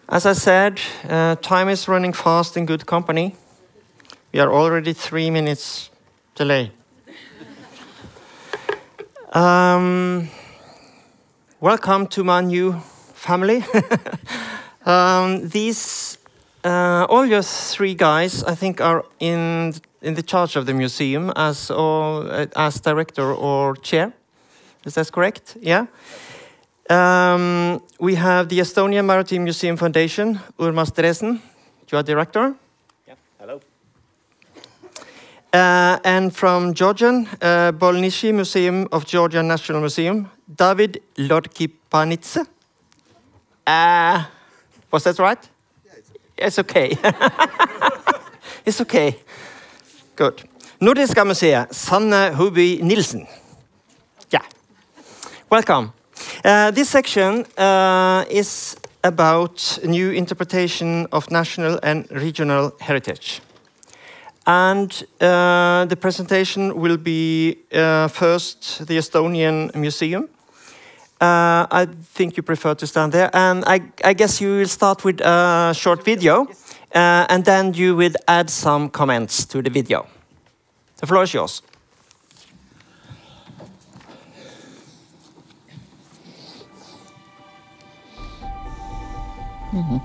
As I said, time is running fast in good company. We are already 3 minutes delayed. Welcome to my new family. All your three guys, I think, are in the charge of the museum as director or chair. Is that correct? Yeah. We have the Estonian Maritime Museum Foundation, Urmas Dresen. You are director. Yeah. Hello. And from Georgian, Bolnisi Museum of Georgian National Museum, David Lorkipanidze. Was that right? Yeah, it's okay. It's okay. Good. Nordiska Museet, Sanne Huby Nielsen. Yeah. Welcome. This section is about new interpretation of national and regional heritage. And the presentation will be first the Estonian Museum. I think you prefer to stand there. And I guess you will start with a short video, and then you will add some comments to the video. The floor is yours. Mm-hmm.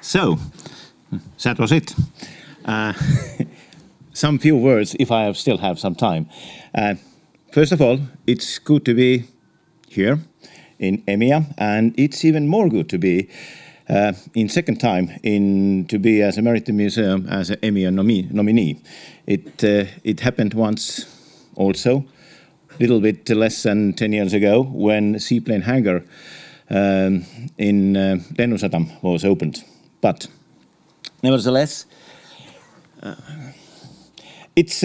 So, that was it. Some few words, if I still have some time. First of all, it's good to be here in EMYA, and it's even more good to be in second time to be as a Maritime Museum as an EMYA nominee. It happened once also, a little bit less than 10 years ago, when seaplane hangar in Lennusadam was opened. But nevertheless, it's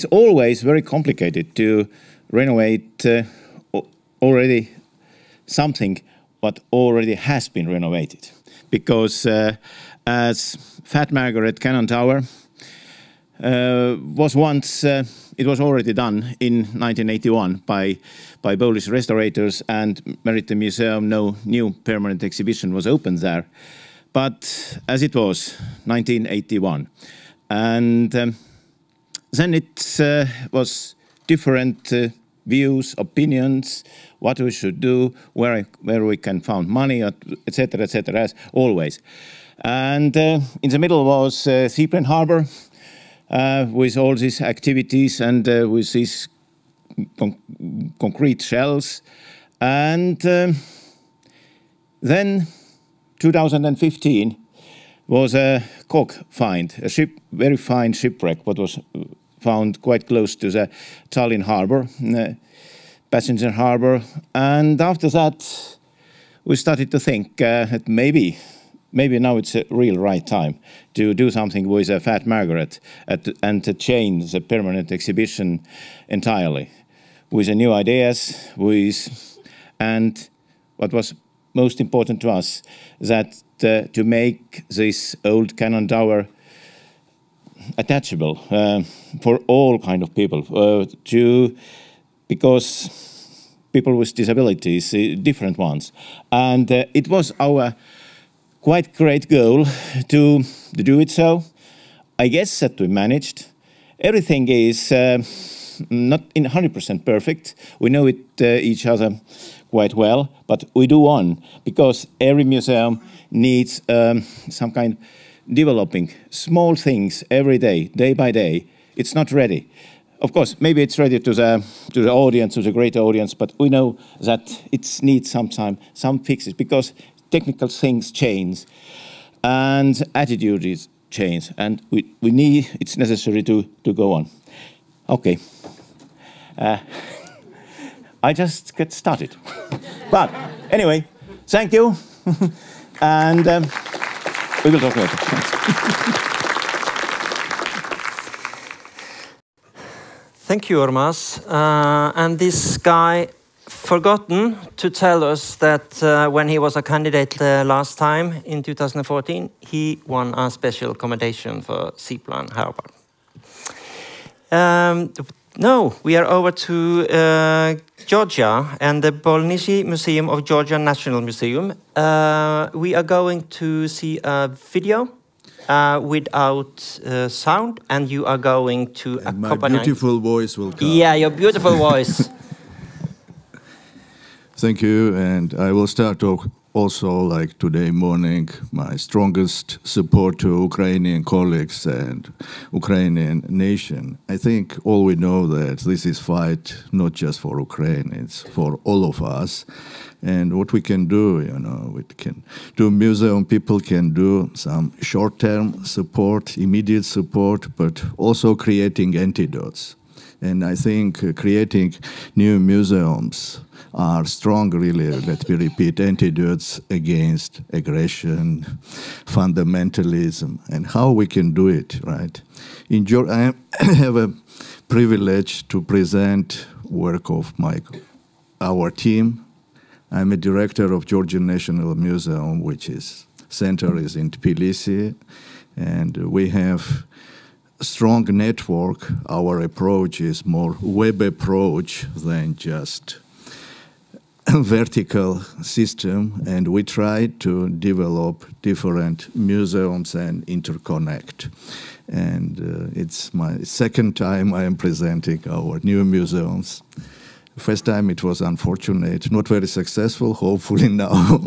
always very complicated to renovate already something what already has been renovated, because as Fat Margaret Cannon Tower was once, it was already done in 1981 by Polish restorators, and Maritime Museum, no new permanent exhibition was opened there. But as it was, 1981. And then it was different views, opinions, what we should do, where we can find money, etc., as always. And in the middle was Cyprian Harbour with all these activities and with these concrete shells. And then 2015 was a cock find, a very fine shipwreck, what was found quite close to the Tallinn harbour, passenger harbour. And after that, we started to think that maybe now it's a real right time to do something with Fat Margaret and to change the permanent exhibition entirely with the new ideas, and what was most important to us, that to make this old cannon tower attachable for all kind of people, because people with disabilities, different ones. And it was our quite great goal to do it so. I guess that we managed. Everything is not in 100% perfect. We know it each other quite well, but we do on, because every museum needs some kind of developing small things every day, day by day. It's not ready. Of course, maybe it's ready to the audience, to the great audience, but we know that it needs some time, some fixes, because technical things change and attitudes change, and it's necessary to go on. Okay. I just get started. But anyway, thank you. And we will talk later. Thank you, Urmas. And this guy forgotten to tell us that when he was a candidate last time in 2014, he won a special commendation for Cyprian Harbour. No, we are over to Georgia and the Bolnisi Museum of Georgia National Museum. We are going to see a video without sound, and you are going to accompany. My beautiful voice will come. Yeah, your beautiful voice. Thank you, and I will start off also, like today morning, my strongest support to Ukrainian colleagues and Ukrainian nation. I think all we know that this is fight not just for Ukraine, it's for all of us. And what we can do, we can do museum, people can do some short-term support, immediate support, but also creating antidotes. And I think creating new museums are strong, really, let me repeat, antidotes against aggression, fundamentalism, and how we can do it, right? I have a privilege to present work of our team. I'm a director of Georgian National Museum, which center is in Tbilisi, and we have a strong network. Our approach is more web approach than just vertical system, and we try to develop different museums and interconnect. And it's my second time I am presenting our new museums. First time it was unfortunate, not very successful, hopefully now.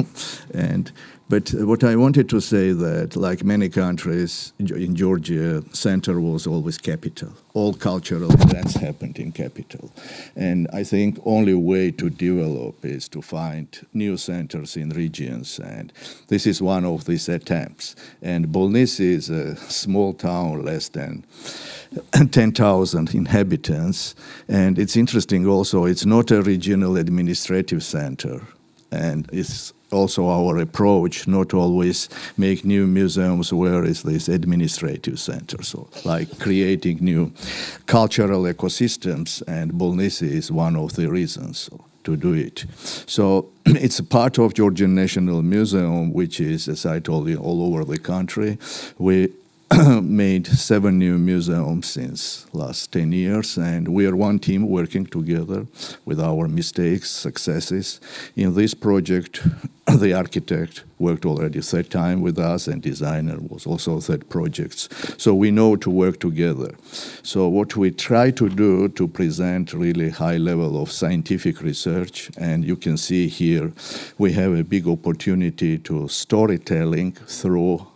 But what I wanted to say that, like many countries, in Georgia, center was always capital. All cultural events happened in capital. And I think only way to develop is to find new centers in regions. And this is one of these attempts. And Bolnisi is a small town, less than 10,000 inhabitants. And it's interesting also, it's not a regional administrative center. And it's also our approach, not always make new museums where is this administrative center. So like creating new cultural ecosystems, and Bolnisi is one of the reasons. So to do it. So it's a part of Georgian National Museum, which is, as I told you, all over the country. We made 7 new museums since last 10 years, and we are one team working together with our mistakes, successes. In this project, the architect worked already 3rd time with us, and designer was also 3rd projects. So we know to work together. So what we try to do to present really high level of scientific research, and you can see here we have a big opportunity to storytelling through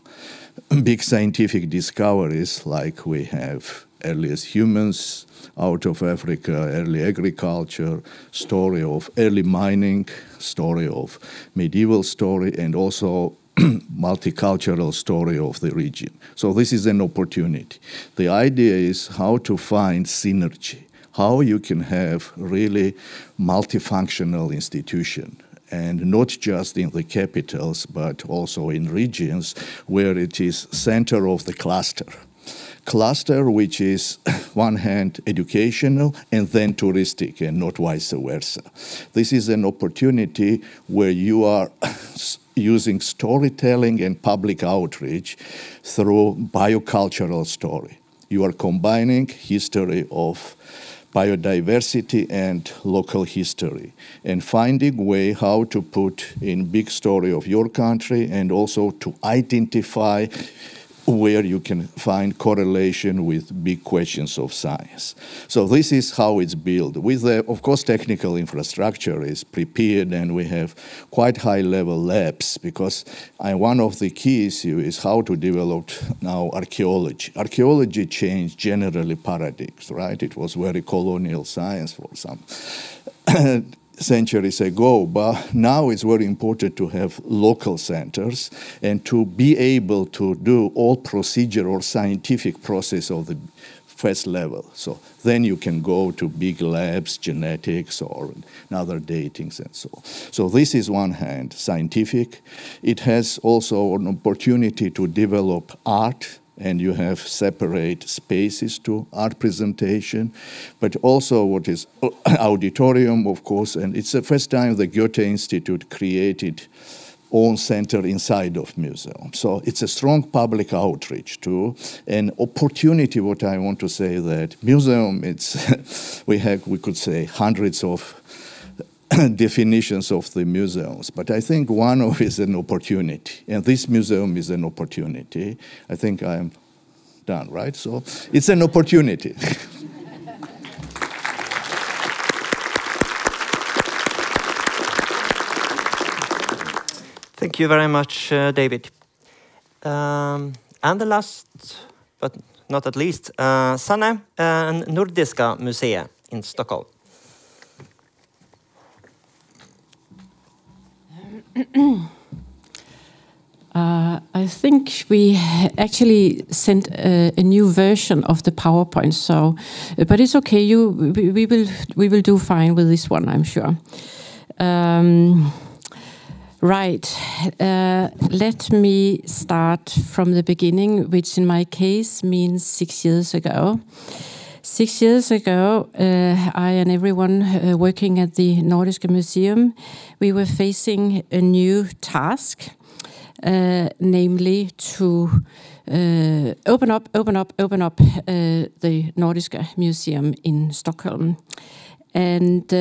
big scientific discoveries, like we have earliest humans out of Africa, early agriculture, story of early mining, story of medieval story, and also multicultural story of the region. So this is an opportunity. The idea is how to find synergy, how you can have really multifunctional institution, and not just in the capitals, but also in regions where it is center of the cluster. Cluster which is, one hand, educational and then touristic, and not vice versa. This is an opportunity where you are using storytelling and public outreach through biocultural story. You are combining history of biodiversity and local history, and finding way how to put in big story of your country, and also to identify where you can find correlation with big questions of science. So this is how it's built. With the, of course, technical infrastructure is prepared, and we have quite high-level labs, because one of the key issues is how to develop now archaeology. Archaeology changed generally paradigms, right? It was very colonial science for some centuries ago, but now it's very important to have local centers and to be able to do all procedure or scientific process of the first level. So then you can go to big labs, genetics or other datings and so on. So this is one hand, scientific. It has also an opportunity to develop art, and you have separate spaces to art presentation, but also what is auditorium, of course, and it's the first time the Goethe Institute created own center inside of museum. So it's a strong public outreach too, an opportunity. What I want to say that museum, it's we could say hundreds of definitions of the museums, but I think one of is an opportunity, and this museum is an opportunity. I think I'm done, right? So it's an opportunity. Thank you very much, David. And the last, but not at least, Sanne, Nordiska museet in Stockholm. I think we actually sent a new version of the PowerPoint, so but it's okay. We will do fine with this one, I'm sure. Right. Let me start from the beginning, which in my case means 6 years ago. 6 years ago, I and everyone working at the Nordiska Museum, we were facing a new task, namely to open up the Nordiska Museum in Stockholm. And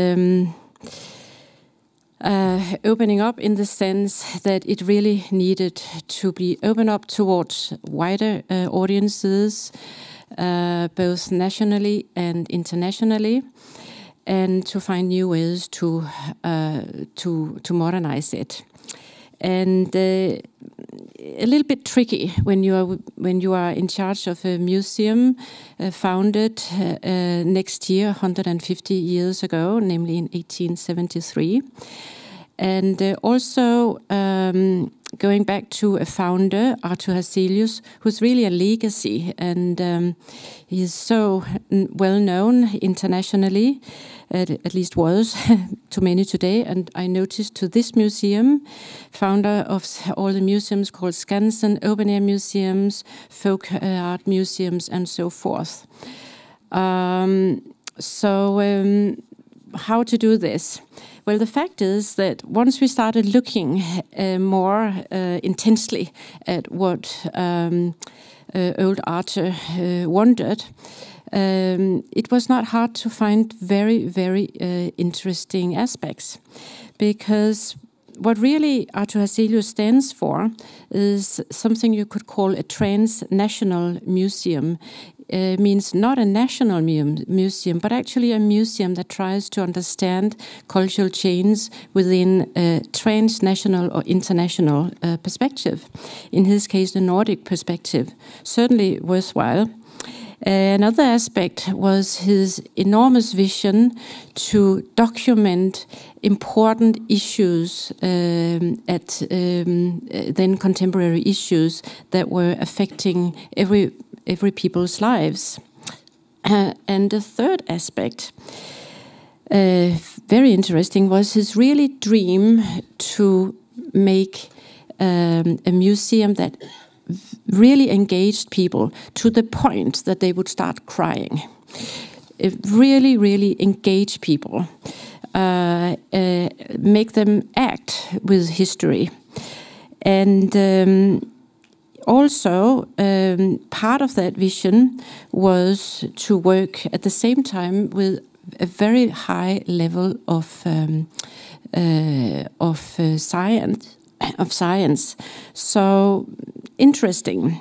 opening up in the sense that it really needed to be opened up towards wider audiences, both nationally and internationally, and to find new ways to modernize it. And a little bit tricky when you are in charge of a museum founded next year 150 years ago, namely in 1873, and also going back to a founder, Arthur Hazelius, who's really a legacy, and he's so well known internationally, at least was to many today. And I noticed to this museum, founder of all the museums called Skansen, open air museums, folk art museums, and so forth. how to do this? Well, the fact is that once we started looking more intensely at what old Atle wondered, it was not hard to find very, very interesting aspects, because what really Arthur Hazelius stands for is something you could call a transnational museum. Means not a national museum, but actually a museum that tries to understand cultural chains within a transnational or international perspective. In his case, the Nordic perspective. Certainly worthwhile. Another aspect was his enormous vision to document important issues, then contemporary issues that were affecting every people's lives. And the third aspect, very interesting, was his really dream to make a museum that really engaged people to the point that they would start crying. It really, really engage people, make them act with history. And also, part of that vision was to work at the same time with a very high level of science. So interesting.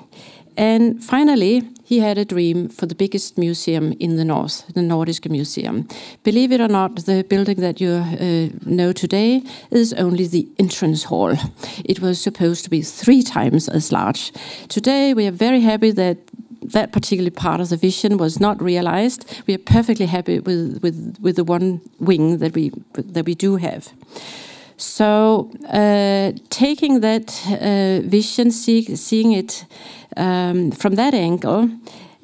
And finally, he had a dream for the biggest museum in the north, the Nordiska Museum. Believe it or not, the building that you know today is only the entrance hall. It was supposed to be 3 times as large. Today, we are very happy that that particular part of the vision was not realized. We are perfectly happy with the one wing that we do have. So, taking that vision, seeing it from that angle,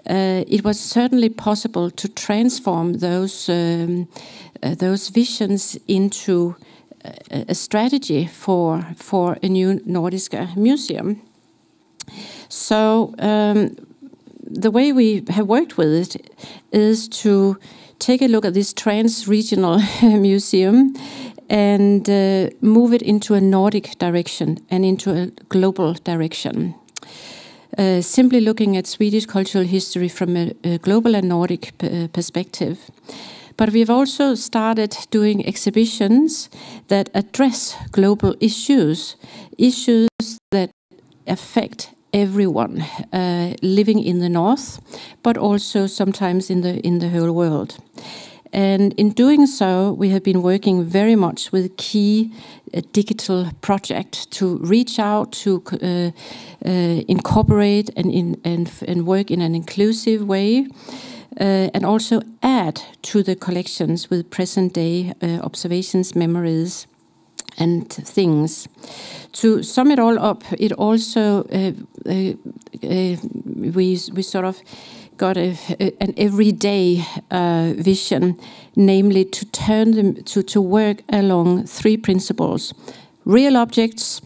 it was certainly possible to transform those visions into a strategy for a new Nordiska museum. So, the way we have worked with it is to take a look at this trans-regional museum and move it into a Nordic direction and into a global direction. Simply looking at Swedish cultural history from a global and Nordic perspective. But we've also started doing exhibitions that address global issues that affect everyone living in the north, but also sometimes in the whole world. And in doing so, we have been working very much with key digital projects to reach out, to incorporate and work in an inclusive way, and also add to the collections with present-day observations, memories, and things. To sum it all up, it also we sort of got an everyday vision, namely to turn them to work along 3 principles: real objects,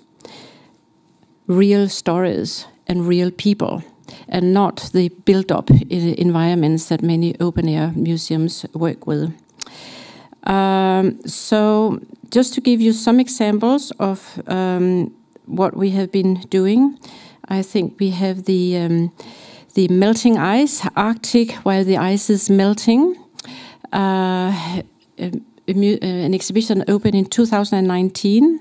real stories, and real people, and not the built-up environments that many open-air museums work with. So, just to give you some examples of what we have been doing, I think we have the melting ice, Arctic, while the ice is melting. An exhibition opened in 2019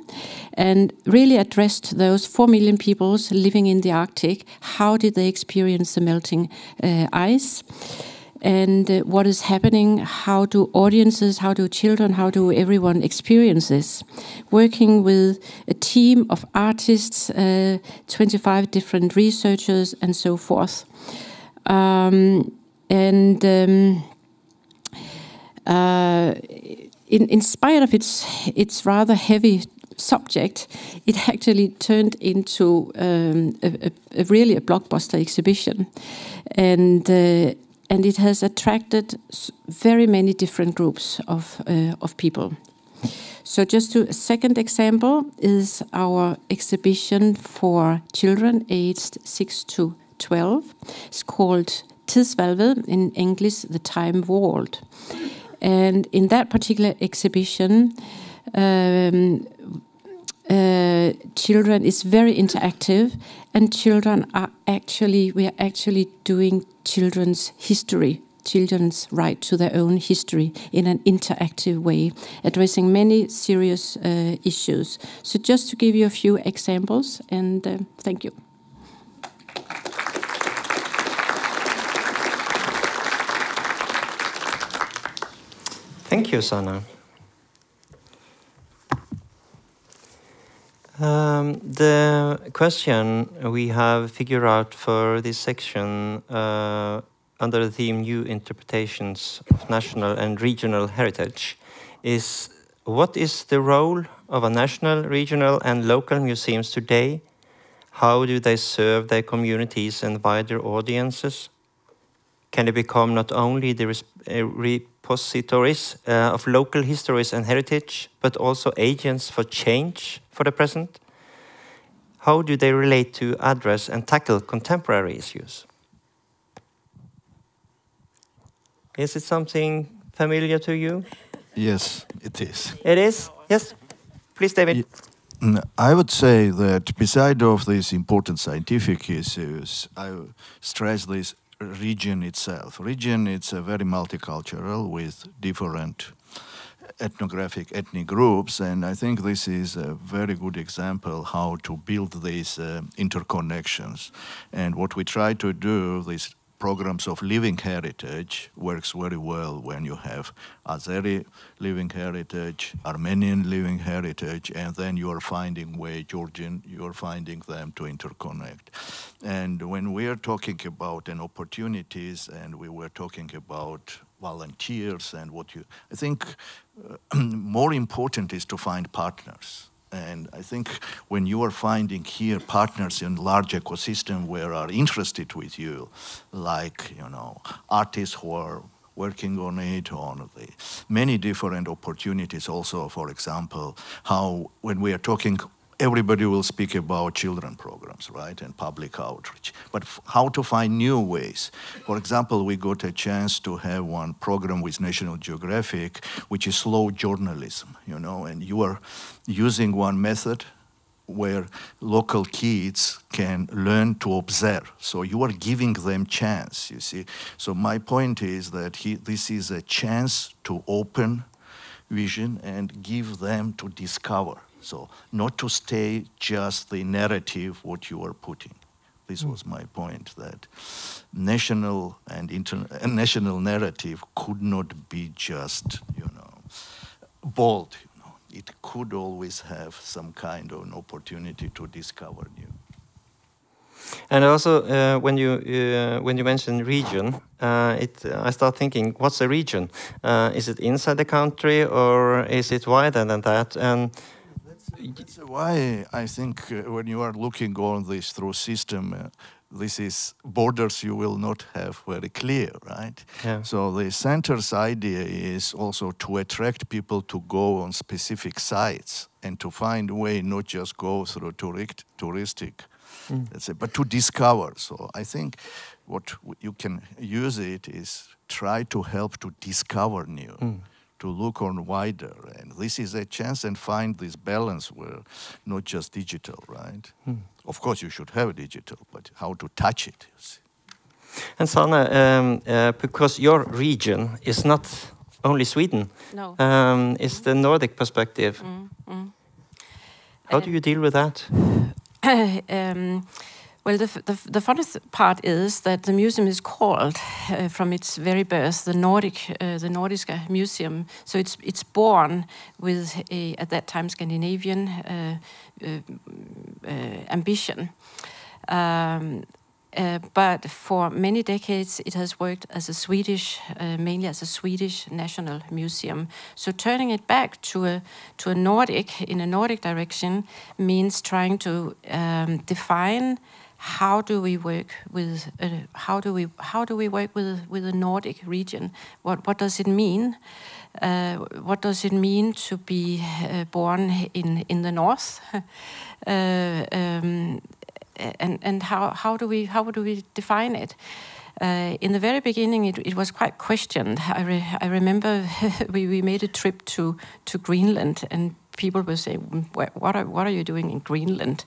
and really addressed those 4 million people living in the Arctic. How did they experience the melting ice? And what is happening? How do audiences, how do children, how do everyone experience this? Working with a team of artists, 25 different researchers, and so forth. In spite of its rather heavy subject, it actually turned into really a blockbuster exhibition, and it has attracted very many different groups of people. So just a second example is our exhibition for children aged 6 to 12. It's called Tidsvalvet, in English, the time vault. And in that particular exhibition, children is very interactive, and we are actually doing children's history, children's right to their own history in an interactive way, addressing many serious issues. So just to give you a few examples, and thank you. Thank you, Sanna. The question we have figured out for this section under the theme New Interpretations of National and Regional Heritage is: what is the role of a national, regional and local museums today? How do they serve their communities and wider audiences? Can they become not only the repositories of local histories and heritage, but also agents for change for the present? How do they relate to address and tackle contemporary issues? Is it something familiar to you? Yes, it is. It is? Yes? Please, David. I would say that beside of these important scientific issues, I stress this region itself. Region, it's a very multicultural with different ethnic groups, and I think this is a very good example how to build these interconnections. And what we try to do, these programs of living heritage works very well when you have Azeri living heritage, Armenian living heritage, and then you are finding Georgian, you are finding them to interconnect. And when we are talking about opportunities, and we were talking about volunteers and I think more important is to find partners. And I think when you are finding here partners in large ecosystem where are interested with you, like, artists who are working on it, on the many different opportunities also, for example, how when we are talking, everybody will speak about children programs, right, and public outreach. But how to find new ways? For example, we got a chance to have one program with National Geographic, which is slow journalism, and you are using one method where local kids can learn to observe. So you are giving them chance, you see. So my point is that this is a chance to open vision and give them to discover. So not to stay just the narrative what you are putting. This was my point, that national and national narrative could not be just, bold. It could always have some kind of an opportunity to discover new. And also, when you mention region, I start thinking, what's a region? Is it inside the country or is it wider than that? And that's why I think when you are looking on this through system, this is borders you will not have very clear, right? Yeah. So the center's idea is also to attract people to go on specific sites and to find a way not just go through touristic, let's say, but to discover. So I think what you can use it is try to help to discover new. To look on wider, and this is a chance and find this balance where not just digital, right? Of course you should have digital, but how to touch it, you see. And Sanna, because your region is not only Sweden, No. It's the Nordic perspective. How do you deal with that? Well, the funniest part is that the museum is called from its very birth the Nordiska Museum. So it's born with at that time Scandinavian ambition. But for many decades, it has worked as a mainly as a Swedish national museum. So turning it back to a Nordic, in a Nordic direction, means trying to define how do we work with the Nordic region? What does it mean? What does it mean to be born in the north? And how do we define it? In the very beginning, it was quite questioned. I remember we made a trip to Greenland, and people were saying, "What are you doing in Greenland?"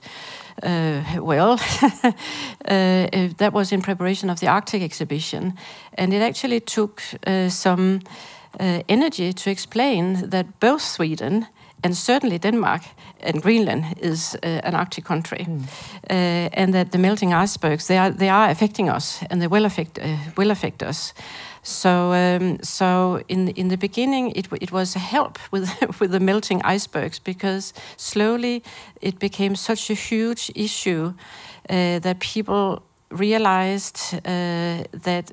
That was in preparation of the Arctic exhibition, and it actually took some energy to explain that both Sweden and certainly Denmark and Greenland is an Arctic country, and that the melting icebergs they are affecting us, and they will affect us. So in the beginning, it was a help with the melting icebergs, because slowly it became such a huge issue that people realized that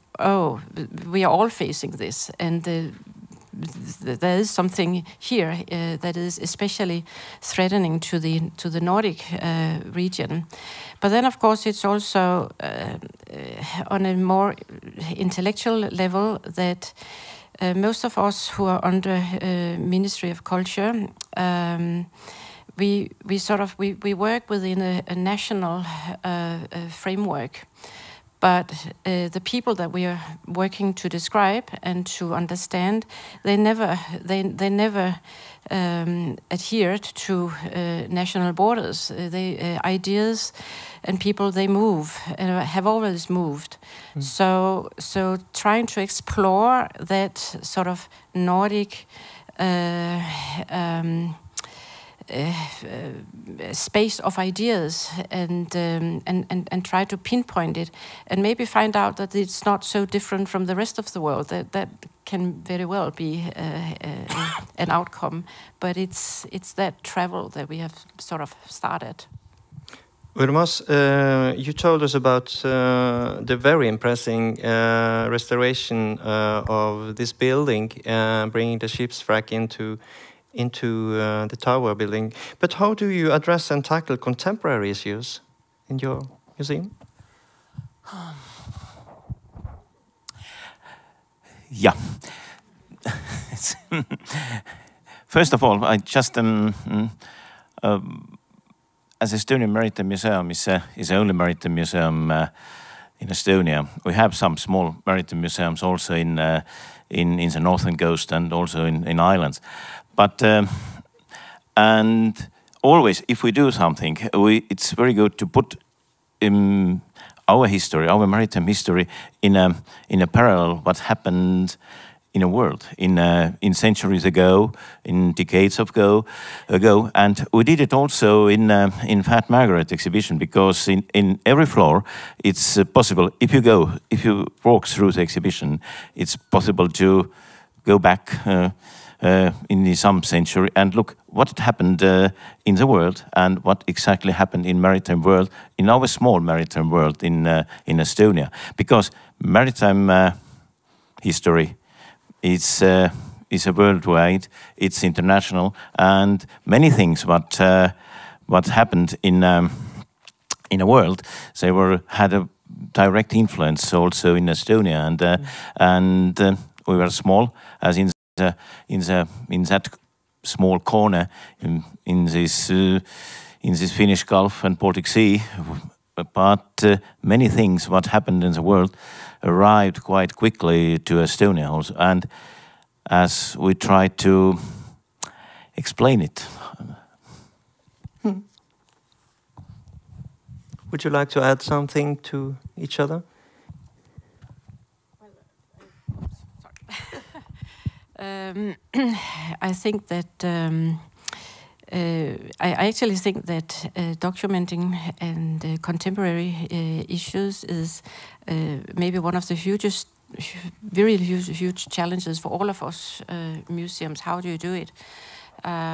we are all facing this, and there is something here that is especially threatening to the Nordic region. But then, of course, it's also on a more intellectual level that most of us who are under Ministry of Culture, we work within a national framework. But the people that we are working to describe and to understand, they never adhered to national borders. Ideas and people, they move and have always moved. So trying to explore that sort of Nordic space of ideas and try to pinpoint it, and maybe find out that it's not so different from the rest of the world. That can very well be an outcome, but it's that travel that we have sort of started. Urmas, you told us about the very impressive restoration of this building, bringing the ship's wreck into the tower building. But how do you address and tackle contemporary issues in your museum? Yeah. First of all, I just as Estonian Maritime Museum is the only maritime museum in Estonia. We have some small maritime museums also in the northern coast and also in islands. But and always, if we do something, it's very good to put our history, our maritime history, in a parallel what happened in a world in centuries ago, in decades ago, and we did it also in Fat Margaret exhibition, because in every floor it's possible, if you walk through the exhibition, it's possible to go back in some century and look what happened in the world and what exactly happened in maritime world, in our small maritime world in Estonia, because maritime history is a worldwide, it's international, and many things what happened in a world, they had a direct influence also in Estonia, and we were small, as in that small corner in this Finnish Gulf and Baltic Sea, but many things what happened in the world arrived quite quickly to Estonia also, and as we try to explain it. Would you like to add something to each other? I think that I actually think that documenting and contemporary issues is maybe one of the very huge challenges for all of us museums. How do you do it?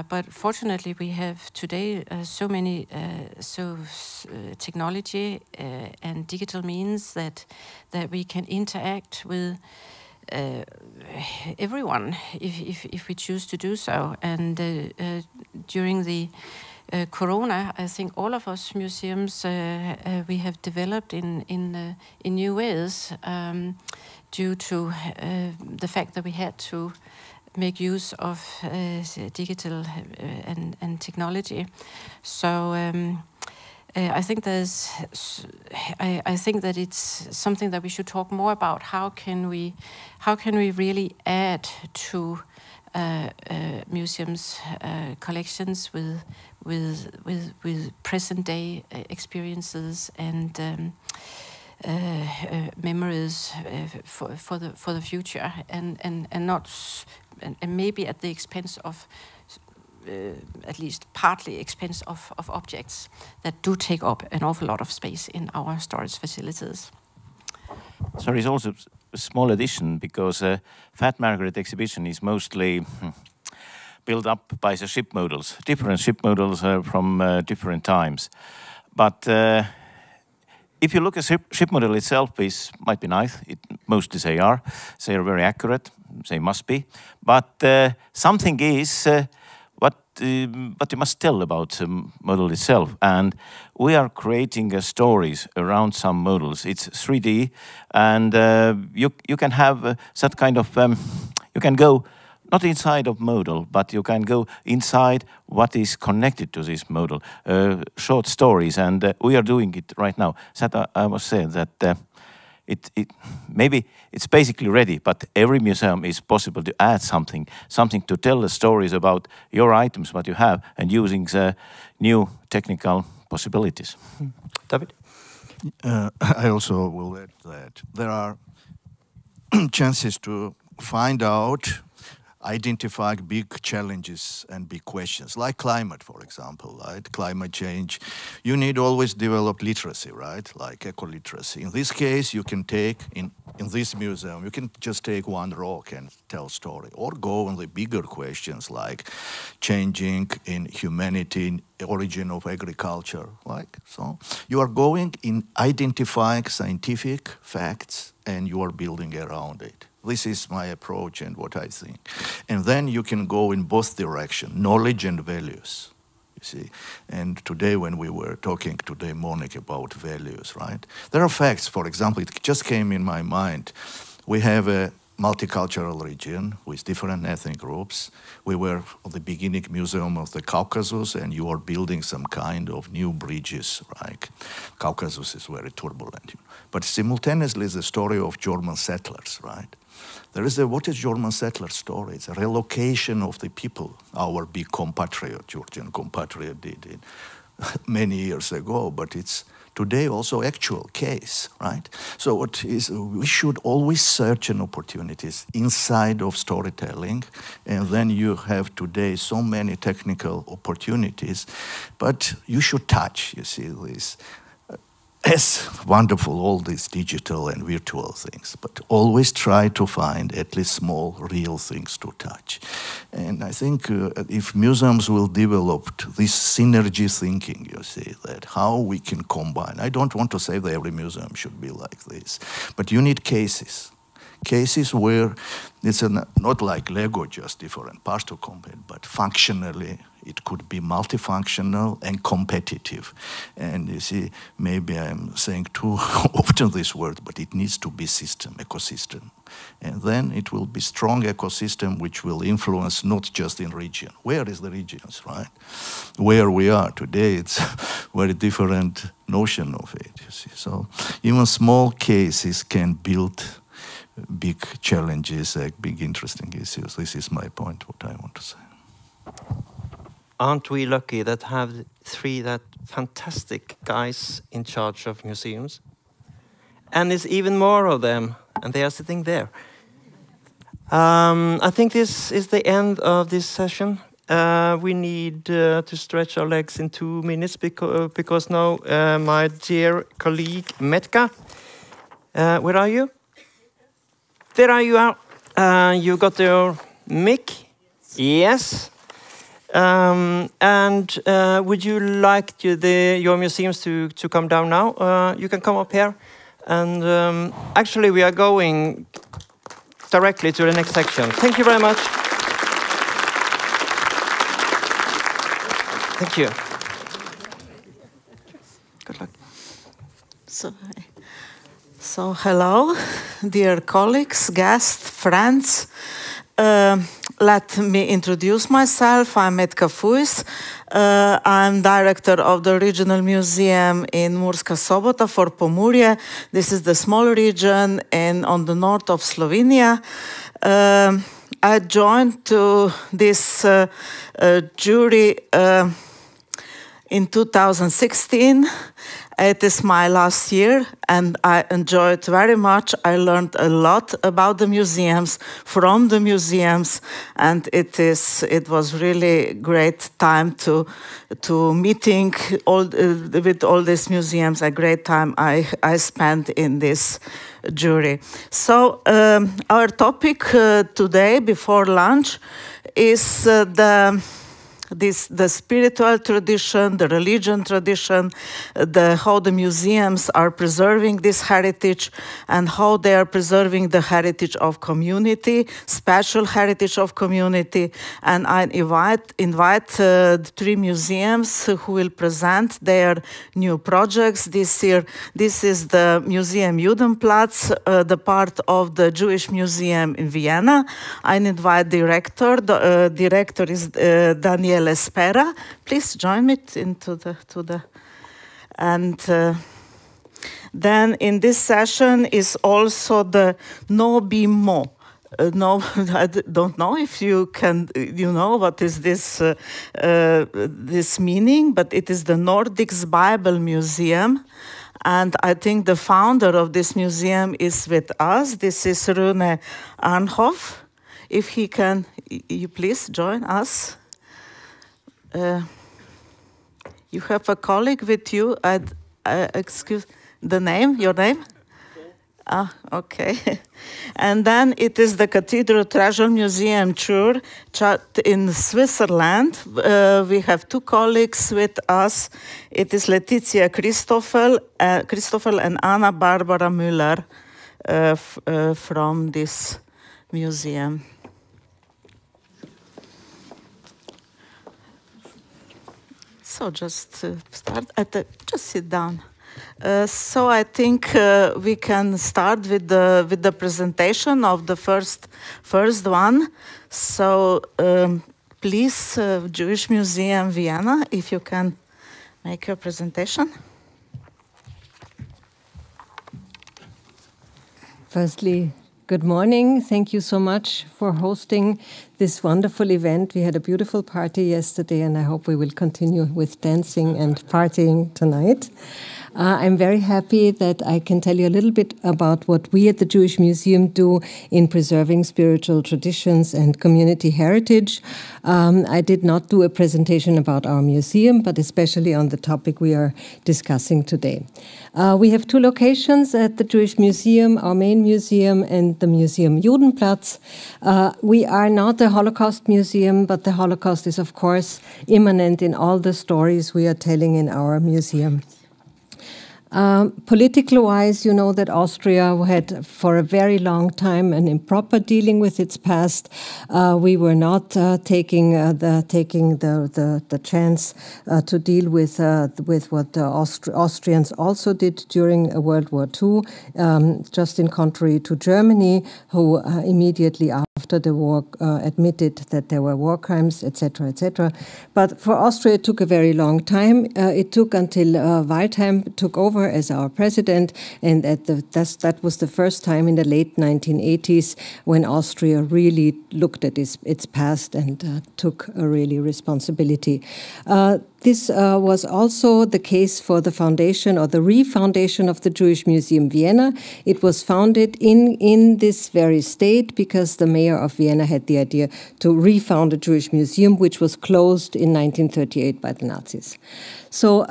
But fortunately, we have today so many technology and digital means that we can interact with everyone if we choose to do so. And during the Corona, I think all of us museums we have developed in new ways due to the fact that we had to make use of digital and technology. So I think I think that it's something that we should talk more about. How can we really add to museums' collections with present day experiences and memories for the future, and not and maybe at the expense of. At least partly expense of objects that do take up an awful lot of space in our storage facilities. So there is also a small addition, because Fat Margaret exhibition is mostly built up by the ship models, different ship models from different times. But if you look at ship model itself, might be nice. Mostly they are very accurate. They must be. But something is what you must tell about the model itself. And we are creating stories around some models. It's 3D, and you can have that kind of, you can go not inside of model, but you can go inside what is connected to this model, short stories, and we are doing it right now. That I must say that maybe it's basically ready, but every museum is possible to add something to tell the stories about your items, what you have, and using the new technical possibilities. David? I also will add that there are chances to find out, identify big challenges and big questions, like climate, for example, right? Climate change. You need always develop literacy, right? Like eco-literacy. In this case, you can take, in this museum, you can just take one rock and tell story, or go on the bigger questions like changing in humanity, origin of agriculture, like so. You are going in identifying scientific facts and you are building around it. This is my approach and what I think. And then you can go in both directions, knowledge and values, you see. And today when we were talking today morning about values, right? There are facts, for example, it just came in my mind. We have a multicultural region with different ethnic groups. We were at the beginning museum of the Caucasus, and you are building some kind of new bridges, right? Caucasus is very turbulent. But simultaneously, the story of German settlers, right? There is what is German settler story? It's a relocation of the people, our big compatriot, Georgian compatriot did many years ago, but it's today also actual case, right? So what is, we should always search an opportunities inside of storytelling, and then you have today so many technical opportunities, but you should touch, you see, this. As wonderful, all these digital and virtual things, but always try to find at least small, real things to touch. And I think if museums will develop this synergy thinking, you see, that how we can combine. I don't want to say that every museum should be like this, but you need cases. Cases where it's not like Lego, just different parts to combine, but functionally it could be multifunctional and competitive. And you see, maybe I'm saying too often this word, but it needs to be system, ecosystem. And then it will be strong ecosystem which will influence not just in region. Where is the regions, right? Where we are today, it's very different notion of it, you see. So even small cases can build big challenges, big interesting issues. This is my point, what I want to say. Aren't we lucky that have that fantastic guys in charge of museums? And there's even more of them, and they are sitting there. I think this is the end of this session. We need to stretch our legs in 2 minutes because now my dear colleague Metka, where are you? There are you are. You got your mic? Yes. And would you like your museums to come down now? You can come up here. And actually, we are going directly to the next section. Thank you very much. Thank you. Good luck. So hello, dear colleagues, guests, friends. let me introduce myself. I'm Metka Fuis. I'm director of the regional museum in Murska Sobota for Pomurje. This is the small region on the north of Slovenia. I joined to this jury in 2016. It is my last year, and I enjoyed very much. I learned a lot about the museums, from the museums, and it was really great time to meeting with all these museums. A great time I spent in this jury. So our topic today, before lunch, is the spiritual tradition, the religion tradition, how the museums are preserving this heritage, and how they are preserving the heritage of community, special heritage of community. And I invite the 3 museums who will present their new projects this year. This is the Museum Judenplatz, the part of the Jewish Museum in Vienna. I invite director. The director is Daniele Spera. Please join me and then in this session is also the No Be Mo. No, I don't know if you know what is this meaning, but it is the Nordic Bible Museum. And I think the founder of this museum is with us. This is Rune Arnhoff. If he can, you please join us. You have a colleague with you. Excuse the name, your name? Ah, okay. And then it is the Cathedral Treasure Museum Chur in Switzerland. We have 2 colleagues with us. It is Letizia Christoffel and Anna Barbara Müller from this museum. So just start just sit down. So I think we can start with the presentation of the first one. So please, Jewish Museum Vienna, if you can make your presentation. Firstly, good morning. Thank you so much for hosting this wonderful event. We had a beautiful party yesterday, and I hope we will continue with dancing and partying tonight. I'm very happy that I can tell you a little bit about what we at the Jewish Museum do in preserving spiritual traditions and community heritage. I did not do a presentation about our museum, but especially on the topic we are discussing today. We have 2 locations at the Jewish Museum, our main museum and the Museum Judenplatz. We are not a Holocaust museum, but the Holocaust is, of course, immanent in all the stories we are telling in our museum. Political-wise, you know that Austria had for a very long time an improper dealing with its past. We were not taking the chance to deal with what the Austrians also did during World War II, just in contrary to Germany, who immediately after the war admitted that there were war crimes, etc., etc. But for Austria, it took a very long time. It took until Waldheim took over as our president, and that was the first time in the late 1980s when Austria really looked at its past and took a really responsibility. This was also the case for the foundation or the refoundation of the Jewish Museum Vienna. It was founded in this very state because the mayor of Vienna had the idea to refound a Jewish museum, which was closed in 1938 by the Nazis. So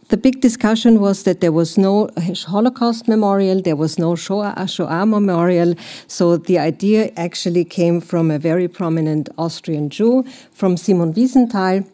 the big discussion was that there was no Holocaust memorial, there was no Shoah memorial. So the idea actually came from a very prominent Austrian Jew, from Simon Wiesenthal.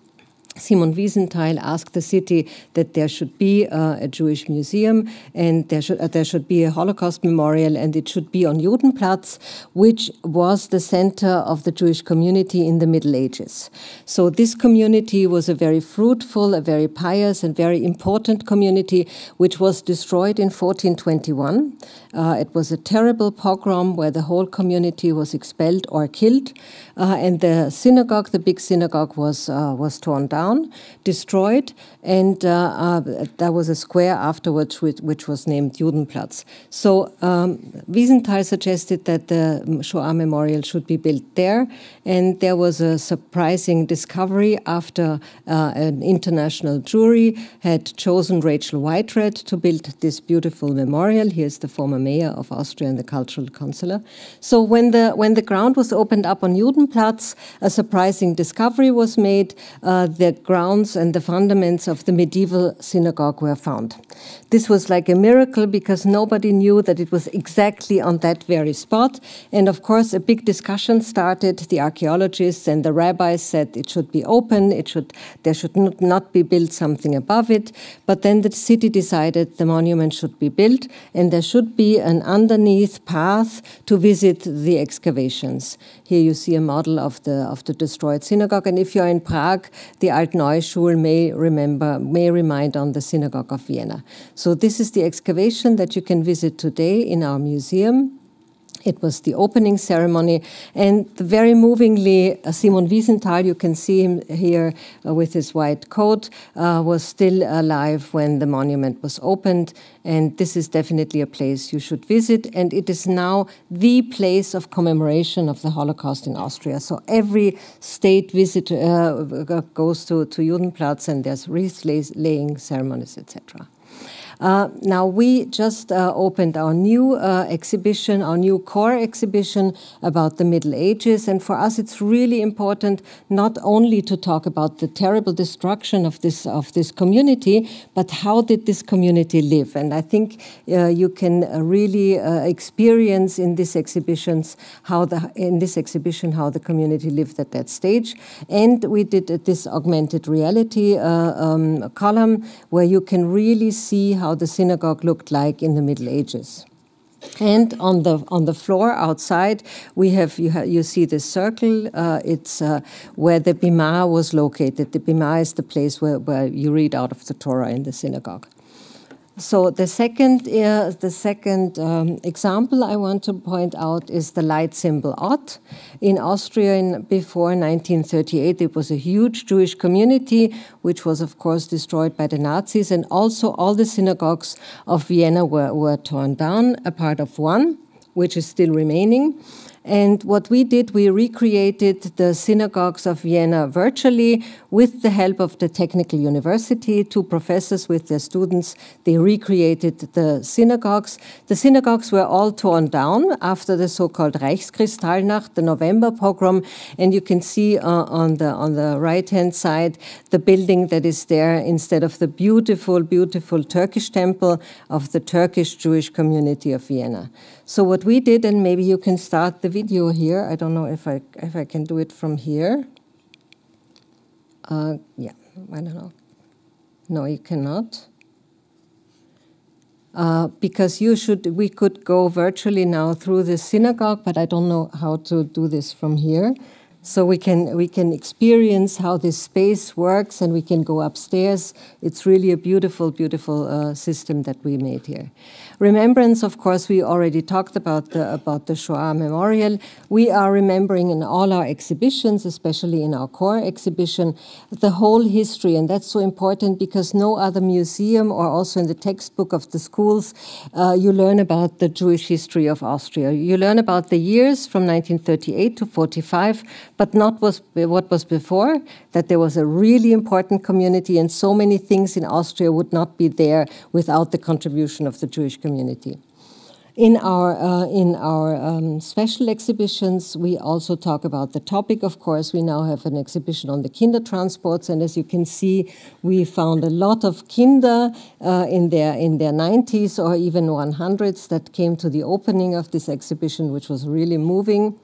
Simon Wiesenthal asked the city that there should be a Jewish museum, and there should be a Holocaust memorial, and it should be on Judenplatz, which was the center of the Jewish community in the Middle Ages. So this community was a very fruitful, a very pious, and very important community, which was destroyed in 1421. It was a terrible pogrom where the whole community was expelled or killed, and the synagogue, the big synagogue, was torn down, destroyed, and there was a square afterwards which was named Judenplatz. So Wiesenthal suggested that the Shoah Memorial should be built there, and there was a surprising discovery after an international jury had chosen Rachel Whitered to build this beautiful memorial. Here's the former mayor of Austria and the cultural counselor. So when the ground was opened up on Judenplatz, a surprising discovery was made. The grounds and the fundaments of the medieval synagogue were found. This was like a miracle because nobody knew that it was exactly on that very spot. And of course, a big discussion started. The archaeologists and the rabbis said it should be open, there should not be built something above it. But then the city decided the monument should be built, and there should be an underneath path to visit the excavations. Here you see a model of the destroyed synagogue, and if you're in Prague, the Altneuschule may remind on the synagogue of Vienna. So this is the excavation that you can visit today in our museum. It was the opening ceremony, and very movingly, Simon Wiesenthal, you can see him here with his white coat, was still alive when the monument was opened, and this is definitely a place you should visit, and it is now the place of commemoration of the Holocaust in Austria. So every state visit goes to Judenplatz, and there's wreath-laying ceremonies, etc. Now, we just opened our new exhibition, our new core exhibition about the Middle Ages. And for us, it's really important not only to talk about the terrible destruction of this community, but how did this community live? And I think you can really experience in this exhibition how the community lived at that stage. And we did this augmented reality column where you can really see how the synagogue looked like in the Middle Ages. And on the floor outside, you see this circle. It's where the bima was located. The bima is the place where you read out of the Torah in the synagogue. So the second example I want to point out is the light symbol Ot. In Austria, before 1938, it was a huge Jewish community, which was, of course, destroyed by the Nazis, and also all the synagogues of Vienna were torn down, a part of one, which is still remaining. And what we did, we recreated the synagogues of Vienna virtually with the help of the Technical University. 2 professors with their students, they recreated the synagogues. The synagogues were all torn down after the so-called Reichskristallnacht, the November pogrom. And you can see on the right-hand side the building that is there instead of the beautiful, beautiful Turkish temple of the Turkish Jewish community of Vienna. So what we did, and maybe you can start the video here. I don't know if I can do it from here. Yeah, I don't know. No, you cannot. Because we could go virtually now through the synagogue, but I don't know how to do this from here. So we can experience how this space works, and we can go upstairs. It's really a beautiful, beautiful system that we made here. Remembrance, of course, we already talked about the Shoah Memorial. We are remembering in all our exhibitions, especially in our core exhibition, the whole history, and that's so important because no other museum or also in the textbook of the schools, you learn about the Jewish history of Austria. You learn about the years from 1938 to 45, but not what was before, that there was a really important community and so many things in Austria would not be there without the contribution of the Jewish community. In our special exhibitions, we also talk about the topic, of course. We now have an exhibition on the Kindertransports, and as you can see, we found a lot of Kinder in their 90s or even 100s that came to the opening of this exhibition, which was really moving.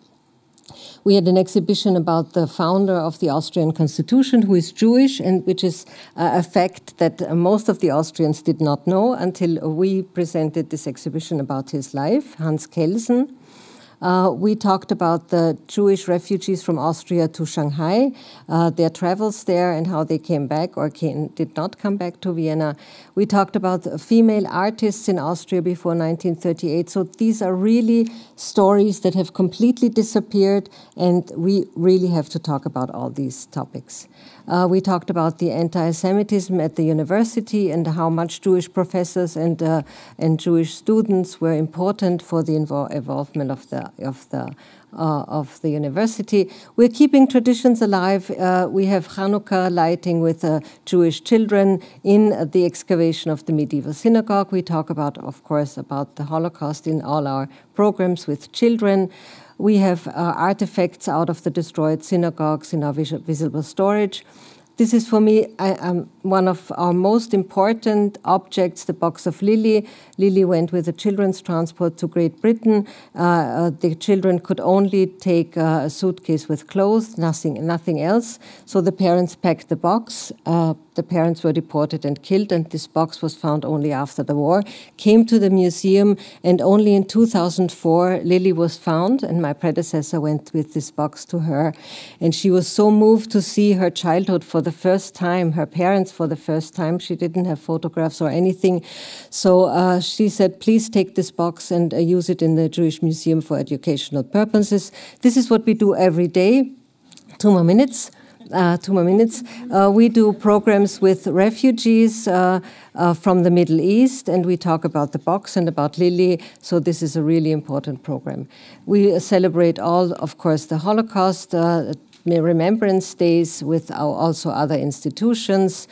We had an exhibition about the founder of the Austrian Constitution, who is Jewish, and which is a fact that most of the Austrians did not know until we presented this exhibition about his life, Hans Kelsen. We talked about the Jewish refugees from Austria to Shanghai, their travels there and how they came back or did not come back to Vienna. We talked about female artists in Austria before 1938. So these are really stories that have completely disappeared, and we really have to talk about all these topics. We talked about the anti-Semitism at the university and how much Jewish professors and Jewish students were important for the involvement of the university. We're keeping traditions alive. We have Hanukkah lighting with Jewish children in the excavation of the medieval synagogue. We talk about, of course, about the Holocaust in all our programs with children. We have artifacts out of the destroyed synagogues in our visible storage. This is, for me, one of our most important objects, the box of Lily. Lily went with a children's transport to Great Britain. The children could only take a suitcase with clothes, nothing else. So the parents packed the box. The parents were deported and killed, and this box was found only after the war, came to the museum, and only in 2004 Lily was found, and my predecessor went with this box to her. And she was so moved to see her childhood for the first time, her parents for the first time. She didn't have photographs or anything. So she said, please take this box and use it in the Jewish Museum for educational purposes. This is what we do every day. 2 more minutes. We do programs with refugees from the Middle East, and we talk about the box and about Lily, so this is a really important program. We celebrate of course, the Holocaust, remembrance days with also other institutions.